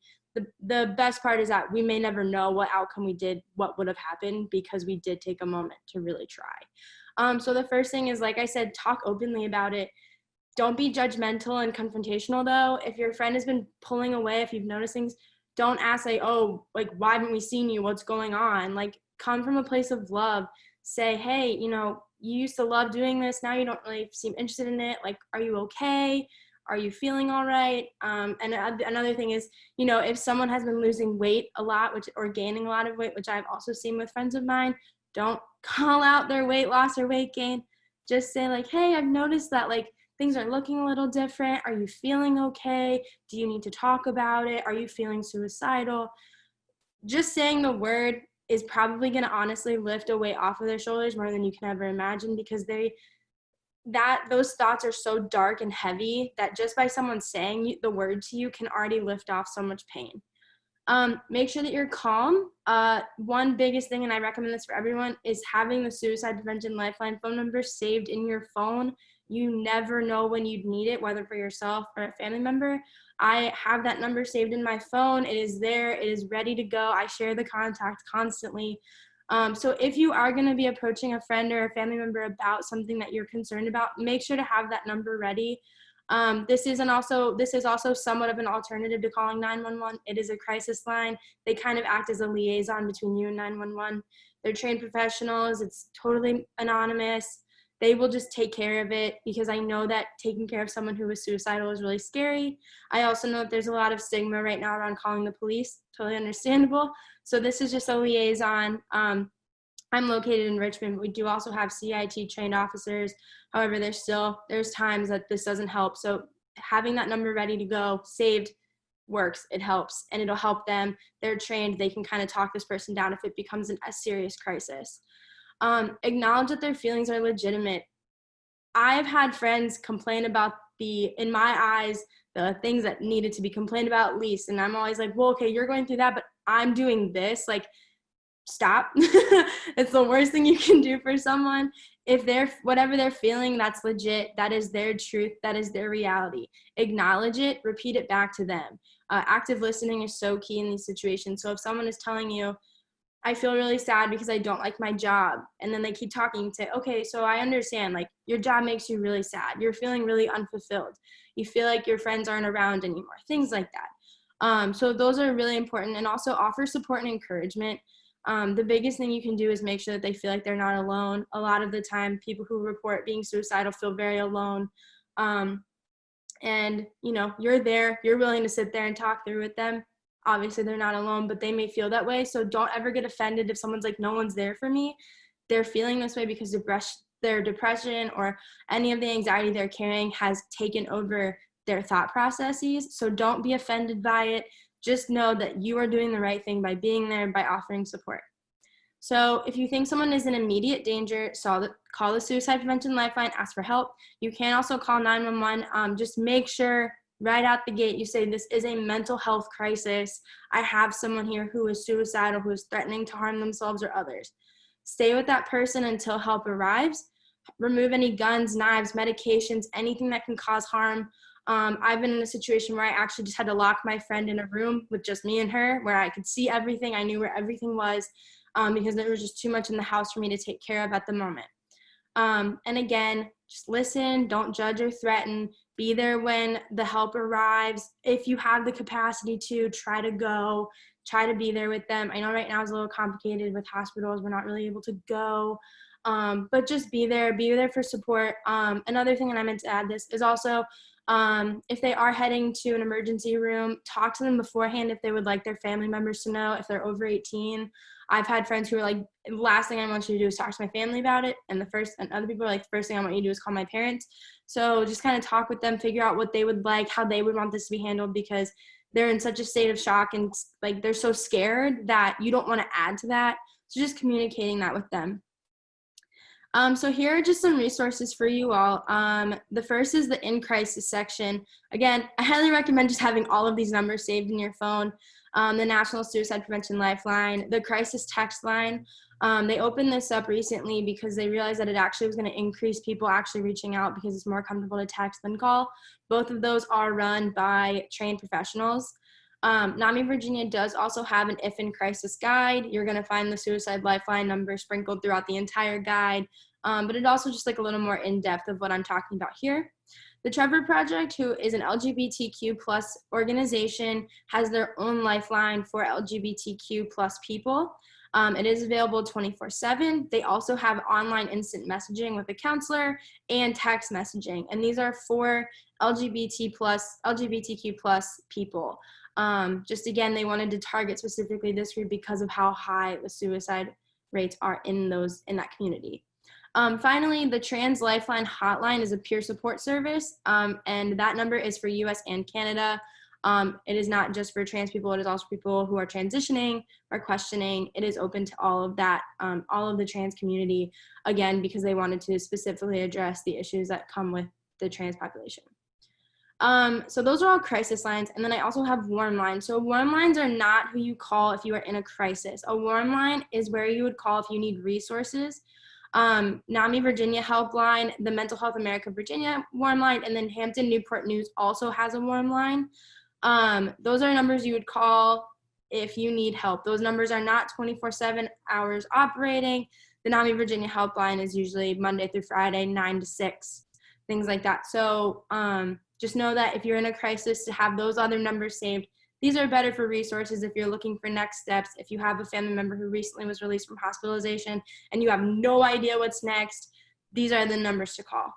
the best part is that we may never know what outcome we did, what would have happened, because we did take a moment to really try. So the first thing is, like I said, talk openly about it. Don't be judgmental and confrontational though. If your friend has been pulling away, if you've noticed things, don't ask like, oh, like, why haven't we seen you? What's going on? Like, come from a place of love. Say, hey, you used to love doing this. Now you don't really seem interested in it. Like, are you okay? Are you feeling all right? And another thing is, if someone has been losing weight a lot, or gaining a lot of weight, which I've also seen with friends of mine, don't call out their weight loss or weight gain. Just say like, hey, I've noticed that like things are looking a little different. Are you feeling okay? Do you need to talk about it? Are you feeling suicidal? Just saying the word is probably going to honestly lift a weight off of their shoulders more than you can ever imagine, because those thoughts are so dark and heavy that just by someone saying the word to you can already lift off so much pain. Make sure that you're calm. One biggest thing, and I recommend this for everyone, is having the Suicide Prevention Lifeline phone number saved in your phone. You never know when you'd need it, whether for yourself or a family member. I have that number saved in my phone. It is there. It is ready to go. I share the contact constantly. So if you are going to be approaching a friend or a family member about something that you're concerned about, make sure to have that number ready. This is also somewhat of an alternative to calling 911. It is a crisis line. They kind of act as a liaison between you and 911. They're trained professionals. It's totally anonymous. They will just take care of it, because I know that taking care of someone who is suicidal is really scary. I also know that there's a lot of stigma right now around calling the police. Totally understandable. So this is just a liaison. I'm located in Richmond, but we do also have CIT trained officers. However, there's times that this doesn't help. So having that number ready to go, saved, works. It helps, and it'll help them. They're trained. They can kind of talk this person down if it becomes a serious crisis. Acknowledge that their feelings are legitimate. I've had friends complain about in my eyes, the things that needed to be complained about least. And I'm always like, well, okay, you're going through that, but I'm doing this. Like, stop. It's the worst thing you can do for someone. If whatever they're feeling, that's legit. That is their truth. That is their reality. Acknowledge it. Repeat it back to them. Active listening is so key in these situations. So if someone is telling you, I feel really sad because I don't like my job, and then they keep talking, and say, okay, so I understand, like, your job makes you really sad. You're feeling really unfulfilled. You feel like your friends aren't around anymore, things like that. So those are really important. And also offer support and encouragement. The biggest thing you can do is make sure that they feel like they're not alone. A lot of the time, people who report being suicidal feel very alone. And, you're there, you're willing to sit there and talk through with them. Obviously, they're not alone, but they may feel that way. So don't ever get offended if someone's like, no one's there for me. They're feeling this way because their depression or any of the anxiety they're carrying has taken over their thought processes. So don't be offended by it. Just know that you are doing the right thing by being there, by offering support. So if you think someone is in immediate danger, call the Suicide Prevention Lifeline, ask for help. You can also call 911. Just make sure right out the gate you say, this is a mental health crisis. I have someone here who is suicidal, who is threatening to harm themselves or others. Stay with that person until help arrives. Remove any guns, knives, medications, anything that can cause harm. I've been in a situation where I actually just had to lock my friend in a room with just me and her, where I could see everything. I knew where everything was, because there was just too much in the house for me to take care of at the moment. And again, just listen, don't judge or threaten. Be there when the help arrives. If you have the capacity to, try to be there with them. I know right now it's a little complicated with hospitals. We're not really able to go, but just be there for support. Another thing, and I meant to add this, is also, if they are heading to an emergency room, talk to them beforehand if they would like their family members to know if they're over 18. I've had friends who are like, the last thing I want you to do is talk to my family about it. And other people are like, the first thing I want you to do is call my parents. So just kind of talk with them, figure out what they would like, how they would want this to be handled, because they're in such a state of shock and like they're so scared that you don't want to add to that. So just communicating that with them. So here are just some resources for you all. The first is the in crisis section. Again, I highly recommend just having all of these numbers saved in your phone. The National Suicide Prevention Lifeline, the crisis text line. They opened this up recently because they realized that it actually was going to increase people actually reaching out because it's more comfortable to text than call. Both of those are run by trained professionals. NAMI Virginia does also have an if in crisis guide. You're going to find the Suicide Lifeline number sprinkled throughout the entire guide, but it also just like a little more in-depth of what I'm talking about here. The Trevor Project, who is an LGBTQ plus organization, has their own lifeline for LGBTQ plus people. It is available 24/7. They also have online instant messaging with a counselor and text messaging. And these are for LGBTQ plus people. Just again, they wanted to target specifically this group because of how high the suicide rates are in that community. Finally, the Trans Lifeline Hotline is a peer support service, and that number is for US and Canada. It is not just for trans people, it is also people who are transitioning or questioning. It is open to all of that, all of the trans community, again, because they wanted to specifically address the issues that come with the trans population. So those are all crisis lines. And then I also have warm lines. So warm lines are not who you call if you are in a crisis. A warm line is where you would call if you need resources. NAMI Virginia helpline, the Mental Health America Virginia warm line, and then Hampton Newport News also has a warm line. Those are numbers you would call if you need help. Those numbers are not 24/7 hours operating. The NAMI Virginia helpline is usually Monday through Friday, 9 to 6, things like that. So just know that if you're in a crisis, to have those other numbers saved. These are better for resources if you're looking for next steps, if you have a family member who recently was released from hospitalization and you have no idea what's next, these are the numbers to call.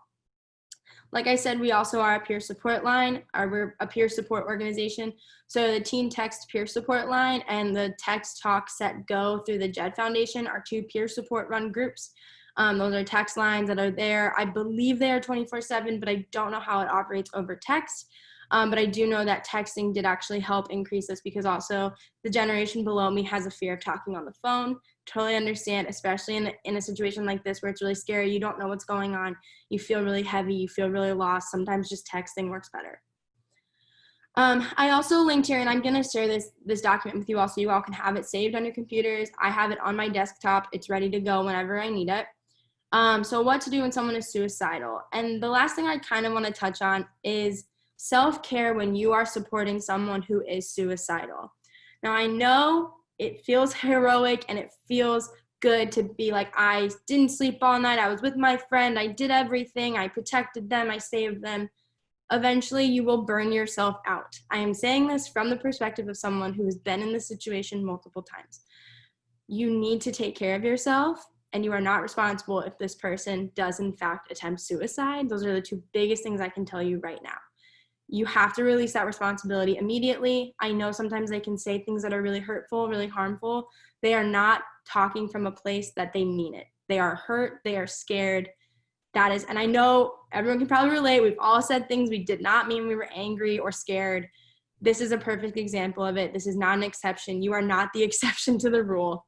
Like I said, we also are a peer support line, we're a peer support organization. So the Teen Text Peer Support Line and the Text Talk Set Go through the JED Foundation are 2 peer support run groups. Those are text lines that are there. I believe they are 24/7, but I don't know how it operates over text. But I do know that texting did actually help increase this, because also the generation below me has a fear of talking on the phone. Totally understand, especially in a situation like this where it's really scary. You don't know what's going on. You feel really heavy. You feel really lost. Sometimes just texting works better. I also linked here, and I'm going to share this document with you all so you all can have it saved on your computers. I have it on my desktop. It's ready to go whenever I need it. So what to do when someone is suicidal. And the last thing I kind of want to touch on is self-care when you are supporting someone who is suicidal. Now, I know it feels heroic and it feels good to be like, I didn't sleep all night, I was with my friend, I did everything, I protected them, I saved them. Eventually, you will burn yourself out. I am saying this from the perspective of someone who has been in this situation multiple times. You need to take care of yourself, and you are not responsible if this person does in fact attempt suicide. Those are the 2 biggest things I can tell you right now. You have to release that responsibility immediately. I know sometimes they can say things that are really hurtful, really harmful. They are not talking from a place that they mean it. They are hurt, they are scared. And I know everyone can probably relate. We've all said things we did not mean. We were angry or scared. This is a perfect example of it. This is not an exception. You are not the exception to the rule.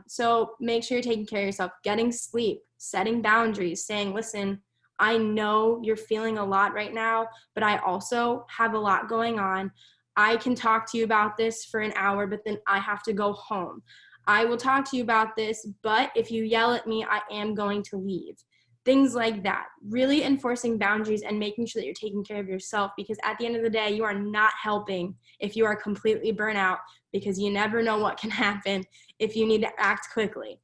So make sure you're taking care of yourself, getting sleep, setting boundaries, saying, listen, I know you're feeling a lot right now, but I also have a lot going on. I can talk to you about this for an hour, but then I have to go home. I will talk to you about this, but if you yell at me, I am going to leave. Things like that. Really enforcing boundaries and making sure that you're taking care of yourself, because at the end of the day, you are not helping if you are completely burnt out, because you never know what can happen if you need to act quickly.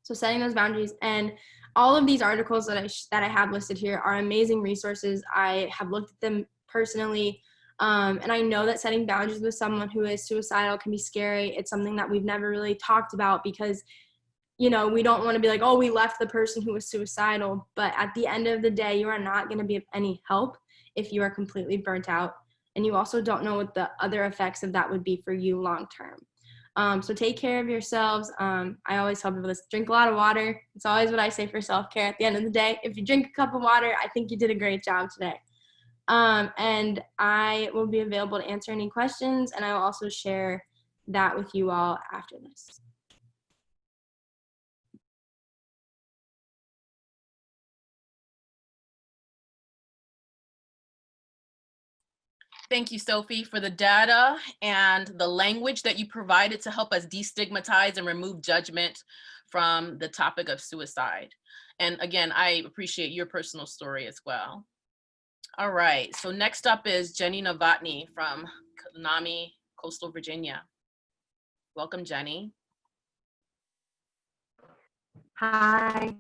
So setting those boundaries, and all of these articles that I have listed here are amazing resources. I have looked at them personally, and I know that setting boundaries with someone who is suicidal can be scary. It's something that we've never really talked about because, we don't want to be like, oh, we left the person who was suicidal. But at the end of the day, you are not going to be of any help if you are completely burnt out. And you also don't know what the other effects of that would be for you long term. So take care of yourselves. I always tell people this, drink a lot of water. It's always what I say for self-care at the end of the day. If you drink a cup of water, I think you did a great job today. And I will be available to answer any questions, and I will also share that with you all after this. Thank you, Sophie, for the data and the language that you provided to help us destigmatize and remove judgment from the topic of suicide. And again, I appreciate your personal story as well. All right, so next up is Jenny Novotny from NAMI, Coastal Virginia. Welcome, Jenny. Hi,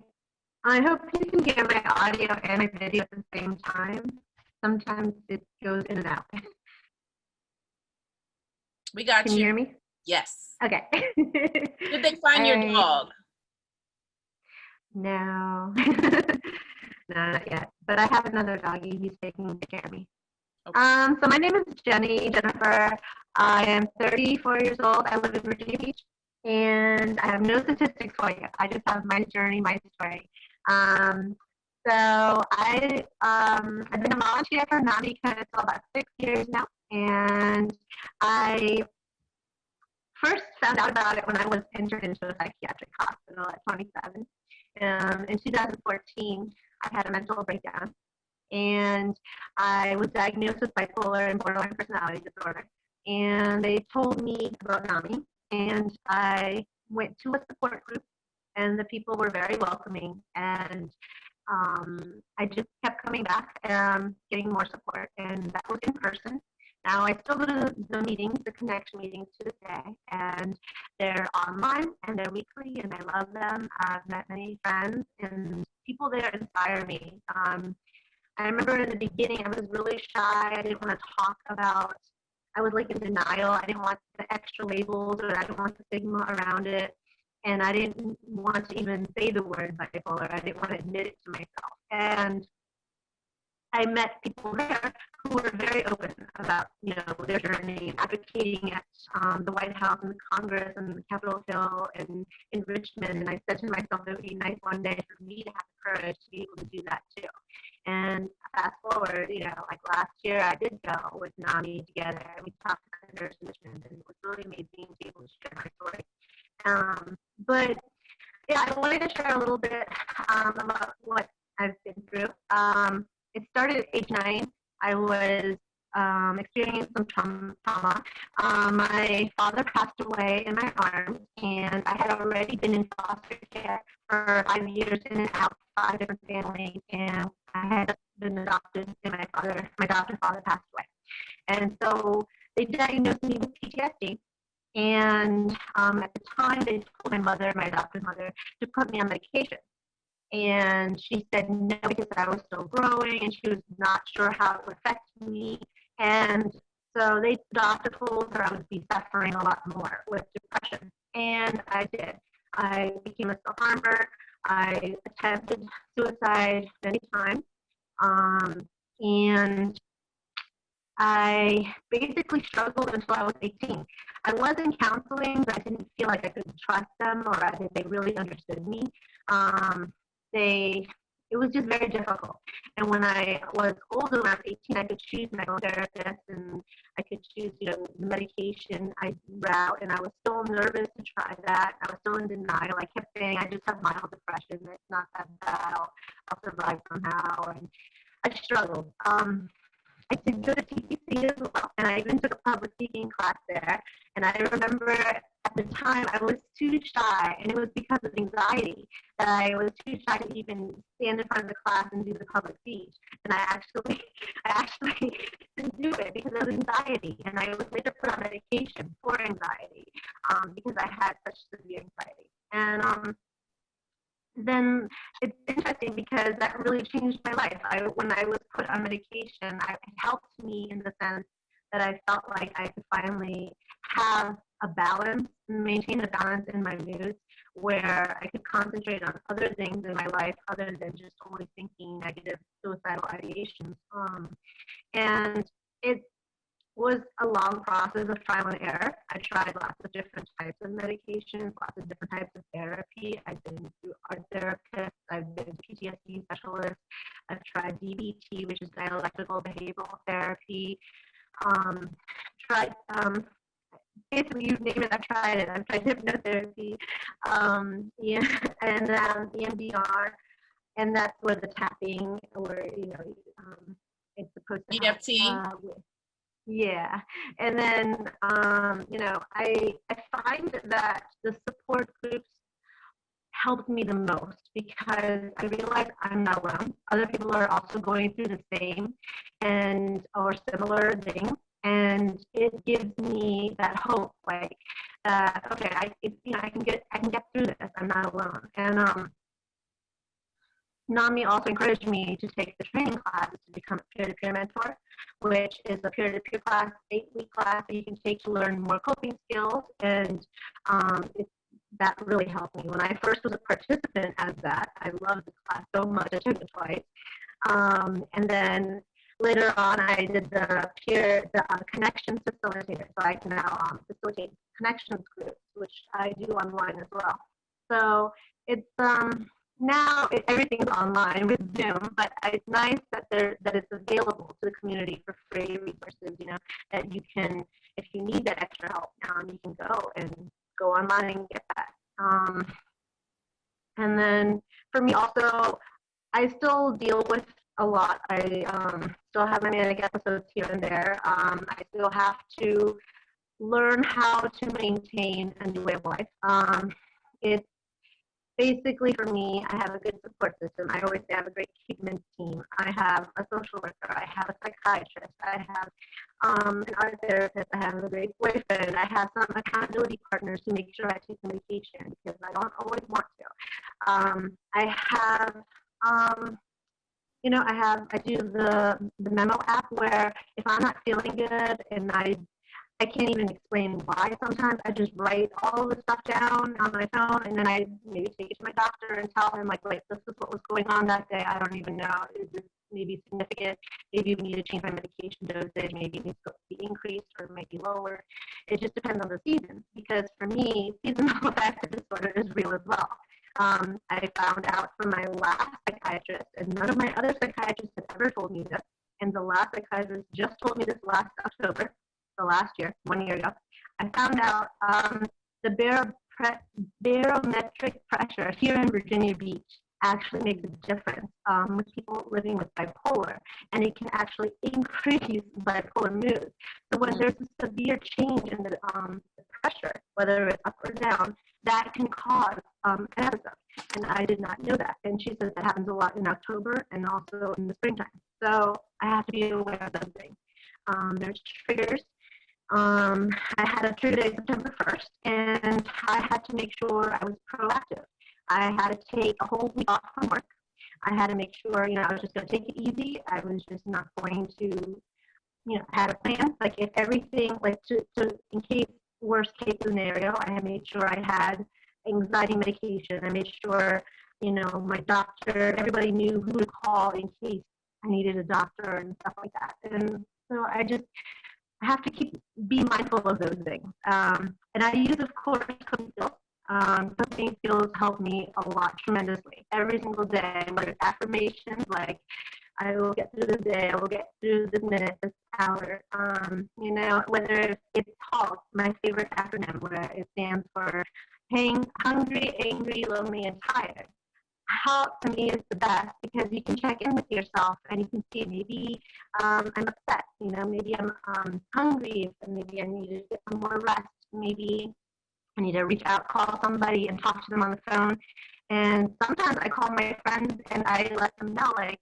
I hope you can hear my audio and my video at the same time. Sometimes it goes in and out. We got you. Can you hear me? Yes. Okay. Did they find your dog? No. No, not yet. But I have another doggy. He's taking care of me. Okay. So my name is Jennifer. I am 34 years old. I live in Virginia Beach. And I have no statistics for you. I just have my journey, my story. So I've been a volunteer for NAMI for about 6 years now. And I first found out about it when I was entered into a psychiatric hospital at 27. In 2014, I had a mental breakdown. And I was diagnosed with bipolar and borderline personality disorder. And they told me about NAMI, and I went to a support group, and the people were very welcoming. And I just kept coming back and getting more support, and that was in person. Now I still go to the meetings, the connection meetings to this day, and they're online and they're weekly, and I love them. I've met many friends, and people there inspire me. I remember in the beginning I was really shy. I didn't want to talk about, I was like in denial. I didn't want the extra labels, or I didn't want the stigma around it. And I didn't want to even say the word bipolar. I didn't want to admit it to myself. And I met people there who were very open about, their journey, advocating at the White House and the Congress and Capitol Hill and in Richmond. And I said to myself, it would be nice one day for me to have the courage to be able to do that too. And fast forward, like last year, I did go with NAMI together, and we talked to senators in Richmond, and it was really amazing to be able to share my story. But yeah, I wanted to share a little bit about what I've been through. It started at age 9. I was experiencing some trauma. My father passed away in my arms, and I had already been in foster care for 5 years in and out, 5 different families, and I had been adopted, and my adopted father passed away. And so they diagnosed me with PTSD. And at the time, they told my mother, my adopted mother, to put me on medication. And she said no, because I was still growing, and she was not sure how it would affect me. And so the doctor told her I would be suffering a lot more with depression. And I did. I became a self-harmer. I attempted suicide many times. And I basically struggled until I was 18. I was in counseling, but I didn't feel like I could trust them, or I think they really understood me. It was just very difficult. And when I was older, around 18, I could choose my own therapist, and I could choose, the medication I route. And I was still nervous to try that. I was still in denial. I kept saying, I just have mild depression. It's not that bad. I'll survive somehow. And I struggled. I did go to TCC as well, and I even took a public speaking class there. And I remember at the time I was too shy, and it was because of anxiety that I was too shy to even stand in front of the class and do the public speech. And I actually didn't do it because of anxiety, and I was later put on medication for anxiety because I had such severe anxiety. And then it's interesting because that really changed my life. When I was put on medication, it helped me in the sense that I felt like I could finally have a balance, maintain a balance in my moods, where I could concentrate on other things in my life other than just only thinking negative suicidal ideations. And it was a long process of trial and error. I tried lots of different types of medications, lots of different types of therapy. I've been through art therapists, I've been PTSD specialist, I've tried DBT, which is dialectical behavioral therapy. Basically, you name it, I've tried it. I've tried hypnotherapy, and EMDR, and that's where the tapping, or it's supposed to EFT. Yeah, and then I find that the support groups helped me the most because I realize I'm not alone. Other people are also going through the same or similar things, and it gives me that hope, like okay, I can get through this. I'm not alone. And NAMI also encouraged me to take the training classes to become a peer-to-peer mentor, which is a peer-to-peer class, 8-week class that you can take to learn more coping skills, and that really helped me. When I first was a participant as that, I loved the class so much. I took it twice. And then later on, I did the connections facilitator, so I can now facilitate connections groups, which I do online as well. So it's now everything's online with Zoom, but it's nice that it's available to the community for free resources. That you can, if you need that extra help, you can go online and get that. And then for me also, I still deal with a lot. I still have my manic episodes here and there. I still have to learn how to maintain a new way of life. It's basically, for me, I have a good support system. I always say I have a great treatment team. I have a social worker. I have a psychiatrist. I have an art therapist. I have a great boyfriend. I have some accountability partners to make sure I take the medication because I don't always want to. I have, I do the memo app where if I'm not feeling good and I can't even explain why sometimes. I just write all the stuff down on my phone and then I maybe take it to my doctor and tell him, like, wait, this is what was going on that day. I don't even know. Is this maybe significant? Maybe we need to change my medication dosage. Maybe it needs to be increased or maybe lower. It just depends on the season because for me, seasonal affective disorder is real as well. I found out from my last psychiatrist, and none of my other psychiatrists had ever told me this, and the last psychiatrist just told me this last October, the last year, 1 year ago. I found out the barometric pressure here in Virginia Beach actually makes a difference with people living with bipolar, and it can actually increase bipolar mood. So when there's a severe change in the pressure, whether it's up or down, that can cause an episode. And I did not know that. And she says that happens a lot in October and also in the springtime. So I have to be aware of those things. There's triggers. I had a trigger day September 1st, and I had to make sure I was proactive. I had to take a whole week off from work. I had to make sure, I was just going to take it easy. I was just not going to, had a plan. Like if everything, like to in case worst case scenario, I had made sure I had anxiety medication. I made sure, my doctor, everybody knew who to call in case I needed a doctor and stuff like that. And so I have to be mindful of those things. And I use, of course, coping skills. Coping skills help me a lot tremendously. Every single day, whether it's affirmations, like I will get through this day, I will get through this minute, this hour. Whether it's HALT, my favorite acronym, where it stands for hungry, angry, lonely, and tired. HALT to me is the best because you can check in with yourself and you can see maybe I'm upset, maybe I'm hungry, and maybe I need to get some more rest. Maybe I need to reach out, call somebody, and talk to them on the phone. And sometimes I call my friends and I let them know, like,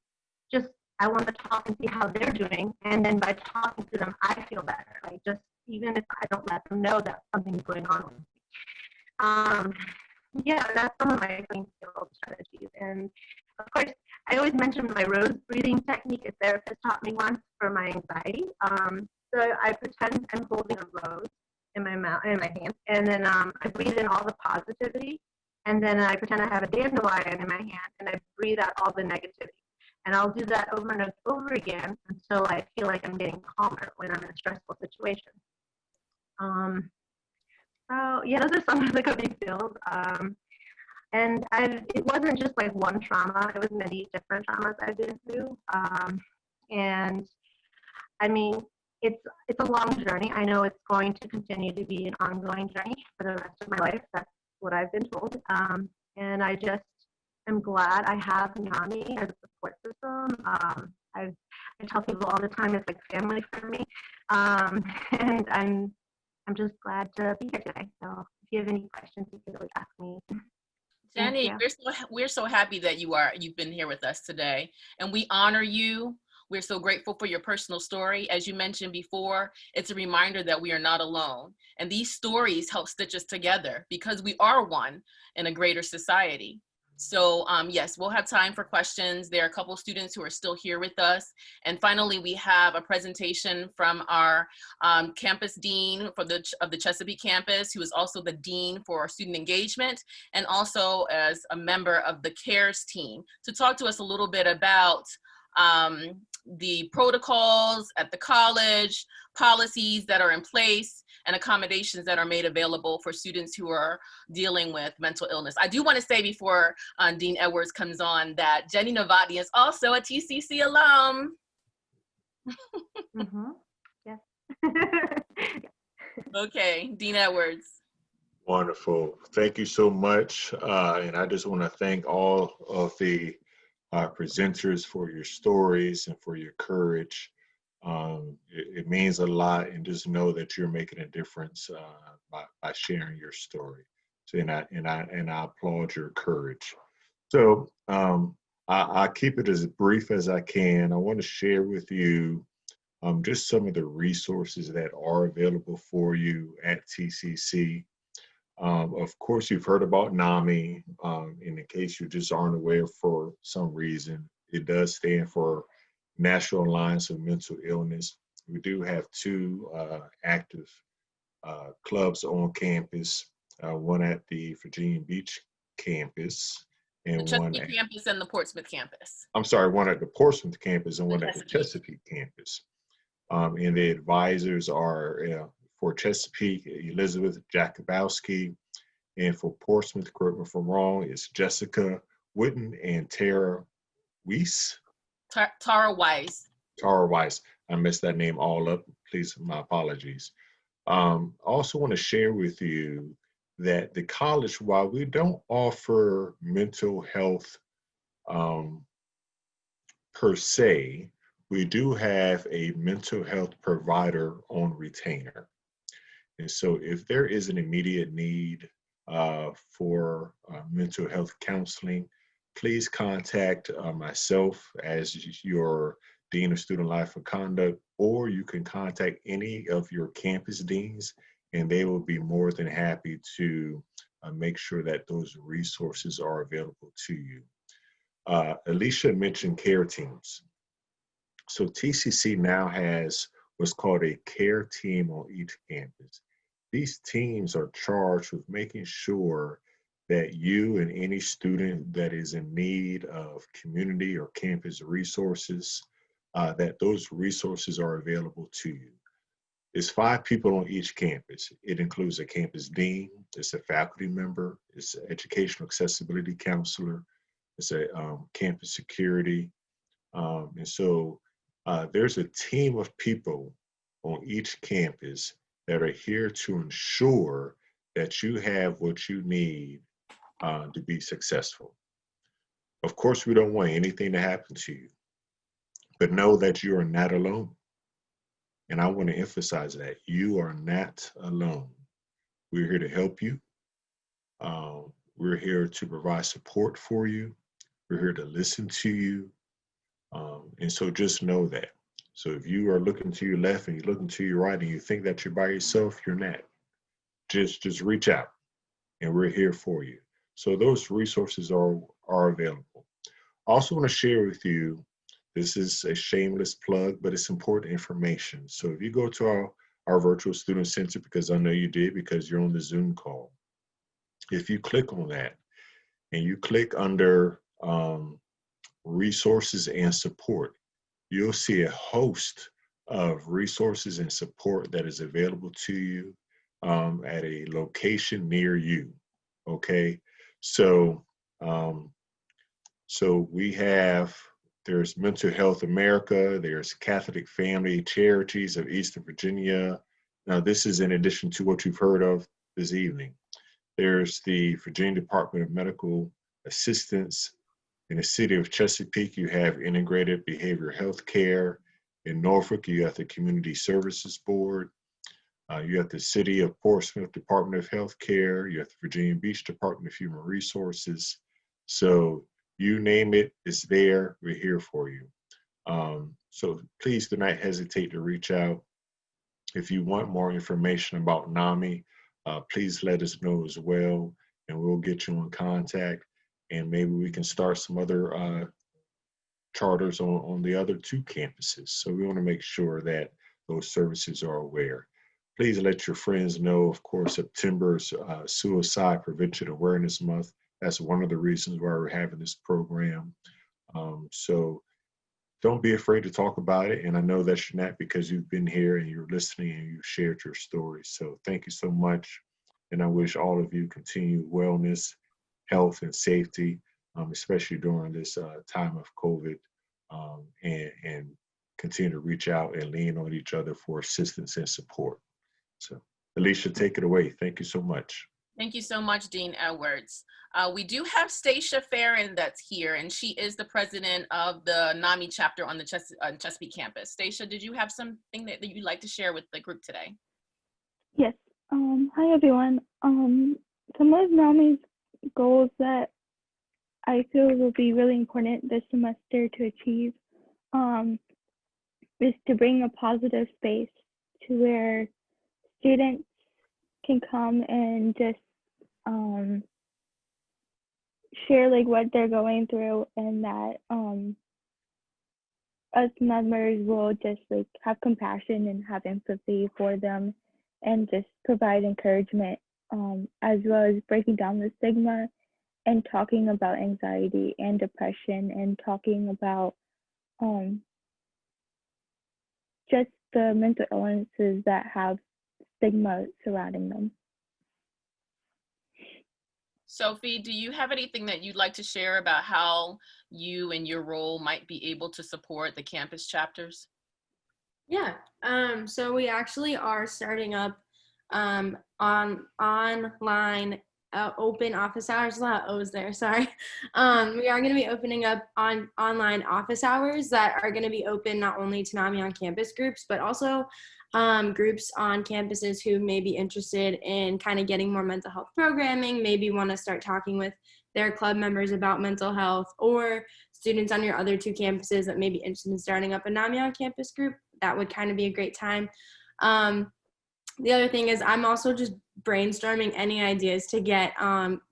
just I want to talk and see how they're doing. And then by talking to them, I feel better. Like just even if I don't let them know that something's going on with me. Yeah, that's some of my coping skill strategies. And of course, I always mention my rose breathing technique. A therapist taught me once for my anxiety. So I pretend I'm holding a rose in my mouth, in my hand, and then I breathe in all the positivity, and then I pretend I have a dandelion in my hand, and I breathe out all the negativity. And I'll do that over and over again until I feel like I'm getting calmer when I'm in a stressful situation. So yeah, those are some of the coping skills. And it wasn't just like one trauma, it was many different traumas I've been through. And I mean, it's a long journey. I know it's going to continue to be an ongoing journey for the rest of my life. That's what I've been told. And I just am glad I have NAMI as a support system. I tell people all the time it's like family for me. And I'm just glad to be here today. So if you have any questions, you can always ask me. Jenny, we're so happy that you've been here with us today, and we honor you. We're so grateful for your personal story. As you mentioned before, it's a reminder that we are not alone. And these stories help stitch us together because we are one in a greater society. So yes, we'll have time for questions. There are a couple of students who are still here with us. And finally, we have a presentation from our campus dean of the Chesapeake campus, who is also the dean for student engagement, and also as a member of the CARES team, to talk to us a little bit about the protocols at the college, policies that are in place, and accommodations that are made available for students who are dealing with mental illness. I do want to say before Dean Edwards comes on that Jenny Novotny is also a TCC alum. Mm-hmm. Yes. Okay, Dean Edwards. Wonderful. Thank you so much. And I just want to thank all of the presenters for your stories and for your courage. It means a lot, and just know that you're making a difference by sharing your story. So, and I applaud your courage. So I keep it as brief as I can. I want to share with you just some of the resources that are available for you at TCC. Of course, you've heard about NAMI. In case you just aren't aware for some reason, it does stand for National Alliance of Mental Illness. We do have two active clubs on campus, one at the Virginia Beach campus and The one Chesapeake campus and the Portsmouth campus. I'm sorry, one at the Portsmouth campus and one at the Chesapeake. Chesapeake campus. And the advisors are for Chesapeake, Elizabeth Jakubowski, and for Portsmouth, correct me if I'm wrong, it's Jessica Witten and Tara Weiss. Tara Weiss. Tara Weiss. I messed that name all up. Please, my apologies. Also want to share with you that the college, while we don't offer mental health per se, we do have a mental health provider on retainer. And so if there is an immediate need for mental health counseling, please contact myself as your Dean of Student Life and Conduct, or you can contact any of your campus deans, and they will be more than happy to make sure that those resources are available to you. Alicia mentioned care teams. So TCC now has what's called a care team on each campus. These teams are charged with making sure that you and any student that is in need of community or campus resources, that those resources are available to you. There's 5 people on each campus. It includes a campus dean, it's a faculty member, it's an educational accessibility counselor, it's a campus security. And so there's a team of people on each campus that are here to ensure that you have what you need to be successful. Of course, we don't want anything to happen to you, but know that you are not alone. And I want to emphasize that you are not alone. We're here to help you. We're here to provide support for you. We're here to listen to you. And so just know that. So if you are looking to your left and you're looking to your right and you think that you're by yourself, you're not. Just reach out and we're here for you. So those resources are available. I also want to share with you, this is a shameless plug, but it's important information. So if you go to our virtual student center, because I know you did because you're on the Zoom call, if you click on that and you click under resources and support, you'll see a host of resources and support that is available to you at a location near you. Okay, so we have, there's Mental Health America, there's Catholic Family Charities of Eastern Virginia. Now this is in addition to what you've heard of this evening. There's the Virginia Department of Medical Assistance. In the city of Chesapeake, you have Integrated Behavioral Health Care. In Norfolk, you have the Community Services Board. You have the City of Portsmouth Department of Health Care. You have the Virginia Beach Department of Human Resources. So you name it, it's there. We're here for you. So please do not hesitate to reach out. If you want more information about NAMI, please let us know as well, and we'll get you in contact. And maybe we can start some other charters on the other 2 campuses. So we want to make sure that those services are aware. Please let your friends know. Of course, September's Suicide Prevention Awareness Month. That's one of the reasons why we're having this program. So don't be afraid to talk about it. And I know that you're not, because you've been here and you're listening and you've shared your story. So thank you so much. And I wish all of you continued wellness, health, and safety, especially during this time of COVID, and continue to reach out and lean on each other for assistance and support. So Alicia, take it away. Thank you so much. Thank you so much, Dean Edwards. We do have Stacia Farron that's here, and she is the president of the NAMI chapter on the Chesapeake campus. Stacia, did you have something that you'd like to share with the group today? Yes. Hi, everyone. Some of NAMI's goals that I feel will be really important this semester to achieve is to bring a positive space to where students can come and just share like what they're going through, and that us members will just like have compassion and have empathy for them and just provide encouragement, as well as breaking down the stigma and talking about anxiety and depression and talking about just the mental illnesses that have stigma surrounding them. Sophie, do you have anything that you'd like to share about how you and your role might be able to support the campus chapters? Yeah, so we actually are starting up on online open office hours. A lot of O's there, sorry. We are going to be opening up online office hours that are going to be open not only to NAMI on campus groups, but also groups on campuses who may be interested in kind of getting more mental health programming, maybe want to start talking with their club members about mental health, or students on your other two campuses that may be interested in starting up a NAMI on campus group. That would kind of be a great time. The other thing is I'm also just brainstorming any ideas to get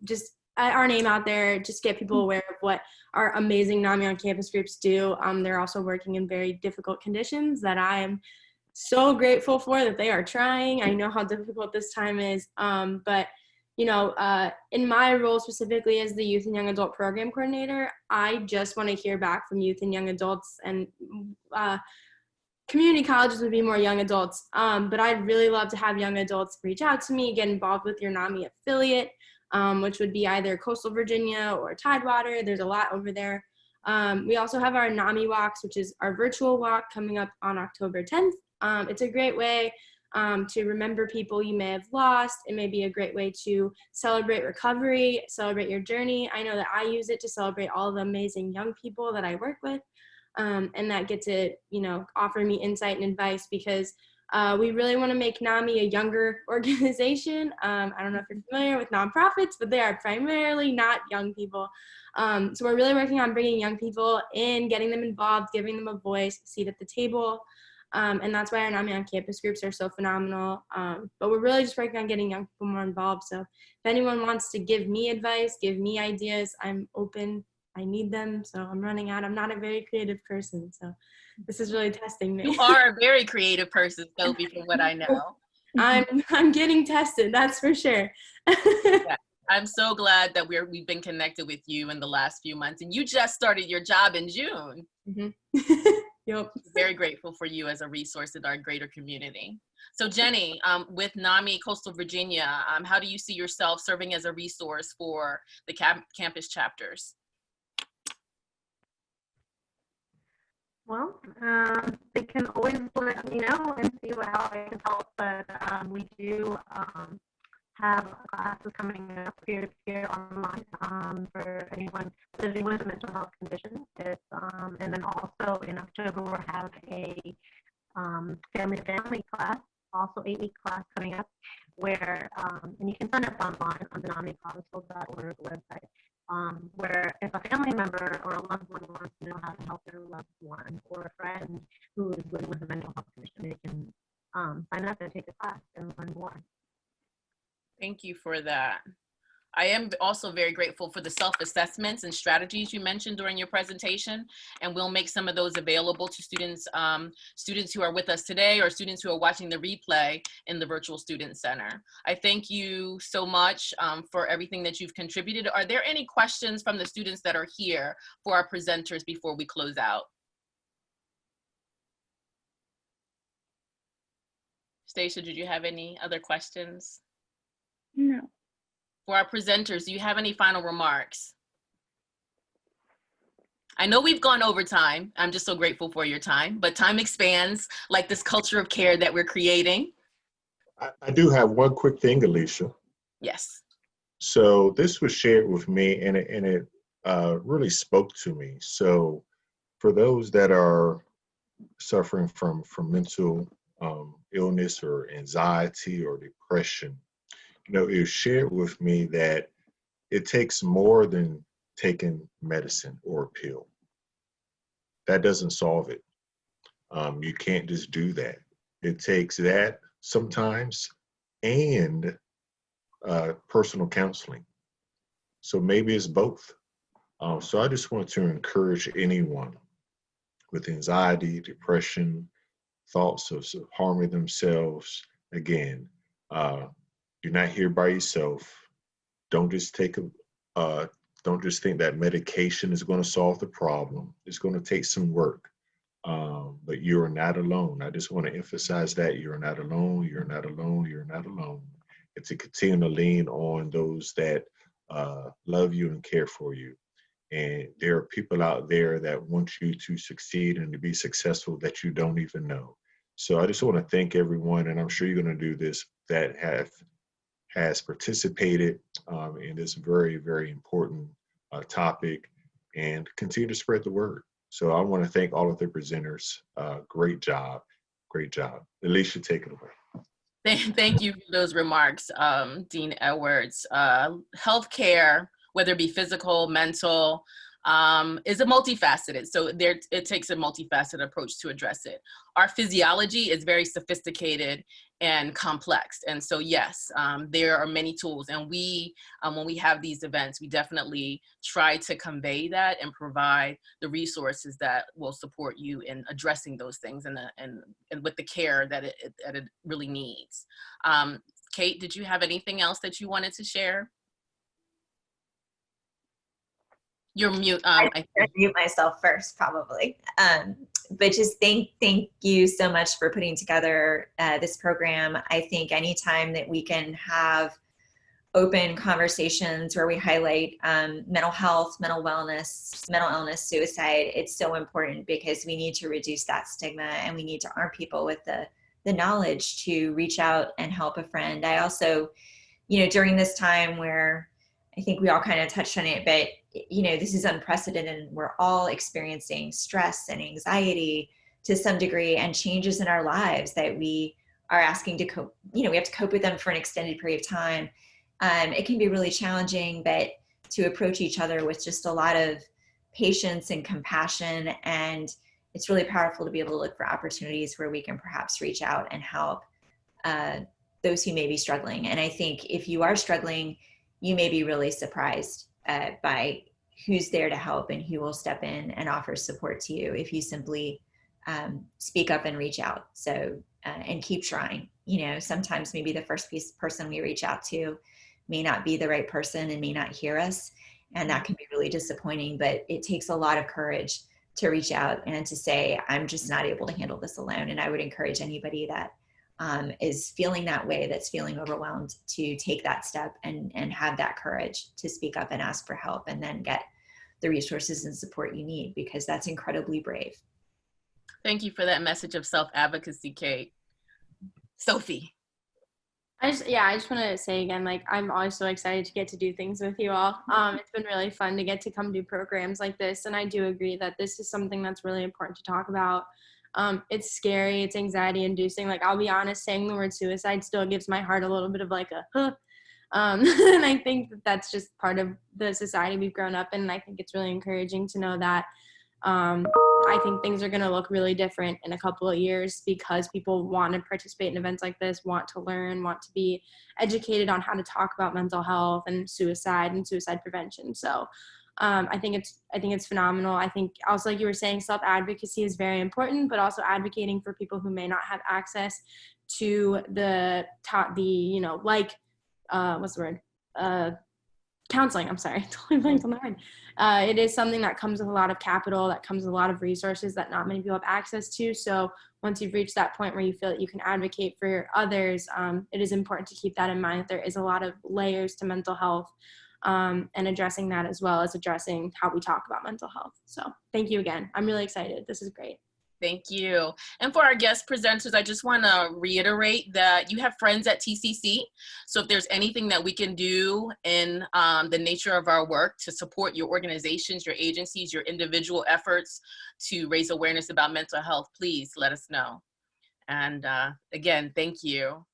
just our name out there, just get people aware of what our amazing NAMI on campus groups do. They're also working in very difficult conditions that I am so grateful for that they are trying. I know how difficult this time is, but you know, in my role specifically as the Youth and Young Adult Program Coordinator, I just want to hear back from youth and young adults, and community colleges would be more young adults, but I'd really love to have young adults reach out to me, get involved with your NAMI affiliate, which would be either Coastal Virginia or Tidewater. There's a lot over there. We also have our NAMI walks, which is our virtual walk coming up on October 10th. It's a great way to remember people you may have lost. It may be a great way to celebrate recovery, celebrate your journey. I know that I use it to celebrate all the amazing young people that I work with, and that get to, you know, offer me insight and advice, because we really want to make NAMI a younger organization. I don't know if you're familiar with nonprofits, but they are primarily not young people. So we're really working on bringing young people in, getting them involved, giving them a voice, a seat at the table. And that's why our NAMI on campus groups are so phenomenal. But we're really just working on getting young people more involved. So if anyone wants to give me advice, give me ideas, I'm open. I need them. So I'm running out. I'm not a very creative person. So this is really testing me. You are a very creative person, Sophie, from what I know. I'm getting tested, that's for sure. Yeah. I'm so glad that we've been connected with you in the last few months, and you just started your job in June. Mm-hmm. Yep. Very grateful for you as a resource in our greater community. So Jenny, with NAMI Coastal Virginia, how do you see yourself serving as a resource for the campus chapters? Well, they can always let me know and see how I can help, but we do have classes coming up peer-to-peer online for anyone living with a mental health condition. And then also in October we'll have a family-to-family class, also 8-week class coming up, where and you can sign up online on the NAMICouncil.org website, where if a family member or a loved one wants to know how to help their loved one or a friend who is living with a mental health condition, they can sign up and take a class and learn more. Thank you for that. I am also very grateful for the self-assessments and strategies you mentioned during your presentation, and we'll make some of those available to students who are with us today or students who are watching the replay in the Virtual Student Center. I thank you so much for everything that you've contributed. Are there any questions from the students that are here for our presenters before we close out? Stacia, did you have any other questions? No. For our presenters, do you have any final remarks? I know we've gone over time. I'm just so grateful for your time, but time expands, like this culture of care that we're creating. I do have one quick thing, Alicia. Yes. So this was shared with me, and it really spoke to me. So for those that are suffering from mental illness or anxiety or depression, it was shared with me that it takes more than taking medicine or a pill. That doesn't solve it. You can't just do that. It takes that sometimes and personal counseling. So maybe it's both. So I just want to encourage anyone with anxiety, depression, thoughts of harming themselves. Again, you're not here by yourself. Don't just don't just think that medication is going to solve the problem. It's going to take some work. But you are not alone. I just want to emphasize that you're not alone. You're not alone. You're not alone. And to continue to lean on those that love you and care for you. And there are people out there that want you to succeed and to be successful that you don't even know. So I just want to thank everyone, and I'm sure you're going to do this, that has participated in this very, very important topic, and continue to spread the word. So I want to thank all of the presenters. Great job. Great job. Alicia, take it away. Thank you for those remarks, Dean Edwards. Healthcare, whether it be physical, mental, is a multifaceted. So it takes a multifaceted approach to address it. Our physiology is very sophisticated and complex. And so, yes, there are many tools. And we, when we have these events, we definitely try to convey that and provide the resources that will support you in addressing those things and with the care that it really needs. Kate, did you have anything else that you wanted to share? You're mute. I should mute myself first, probably. But just thank you so much for putting together this program. I think anytime that we can have open conversations where we highlight mental health, mental wellness, mental illness, suicide, it's so important because we need to reduce that stigma, and we need to arm people with the knowledge to reach out and help a friend. I also, during this time where I think we all kind of touched on it, but this is unprecedented, and we're all experiencing stress and anxiety to some degree, and changes in our lives that we are asking to cope. We have to cope with them for an extended period of time. It can be really challenging, but to approach each other with just a lot of patience and compassion, and it's really powerful to be able to look for opportunities where we can perhaps reach out and help those who may be struggling. And I think if you are struggling, you may be really surprised by who's there to help and who will step in and offer support to you if you simply speak up and reach out. So, and keep trying. Sometimes maybe the first person we reach out to may not be the right person and may not hear us. And that can be really disappointing, but it takes a lot of courage to reach out and to say, I'm just not able to handle this alone. And I would encourage anybody that is feeling that way, that's feeling overwhelmed, to take that step and have that courage to speak up and ask for help, and then get the resources and support you need, because that's incredibly brave. Thank you for that message of self-advocacy, Kate. Sophie. I just want to say again, I'm always so excited to get to do things with you all. It's been really fun to get to come do programs like this. And I do agree that this is something that's really important to talk about. It's scary, it's anxiety inducing. I'll be honest, saying the word suicide still gives my heart a little bit of a huh. And I think that's just part of the society we've grown up in. And I think it's really encouraging to know that I think things are going to look really different in a couple of years, because people want to participate in events like this, want to learn, want to be educated on how to talk about mental health and suicide prevention. So I think it's phenomenal. I think also, like you were saying, self-advocacy is very important, but also advocating for people who may not have access to counseling. I'm sorry, totally blanked on the word. It is something that comes with a lot of capital, that comes with a lot of resources that not many people have access to. So once you've reached that point where you feel that you can advocate for others, it is important to keep that in mind, that there is a lot of layers to mental health, and addressing that as well as addressing how we talk about mental health. So thank you again. I'm really excited. This is great. Thank you. And for our guest presenters, I just want to reiterate that you have friends at TCC. So if there's anything that we can do in the nature of our work to support your organizations, your agencies, your individual efforts to raise awareness about mental health, please let us know. And again, thank you.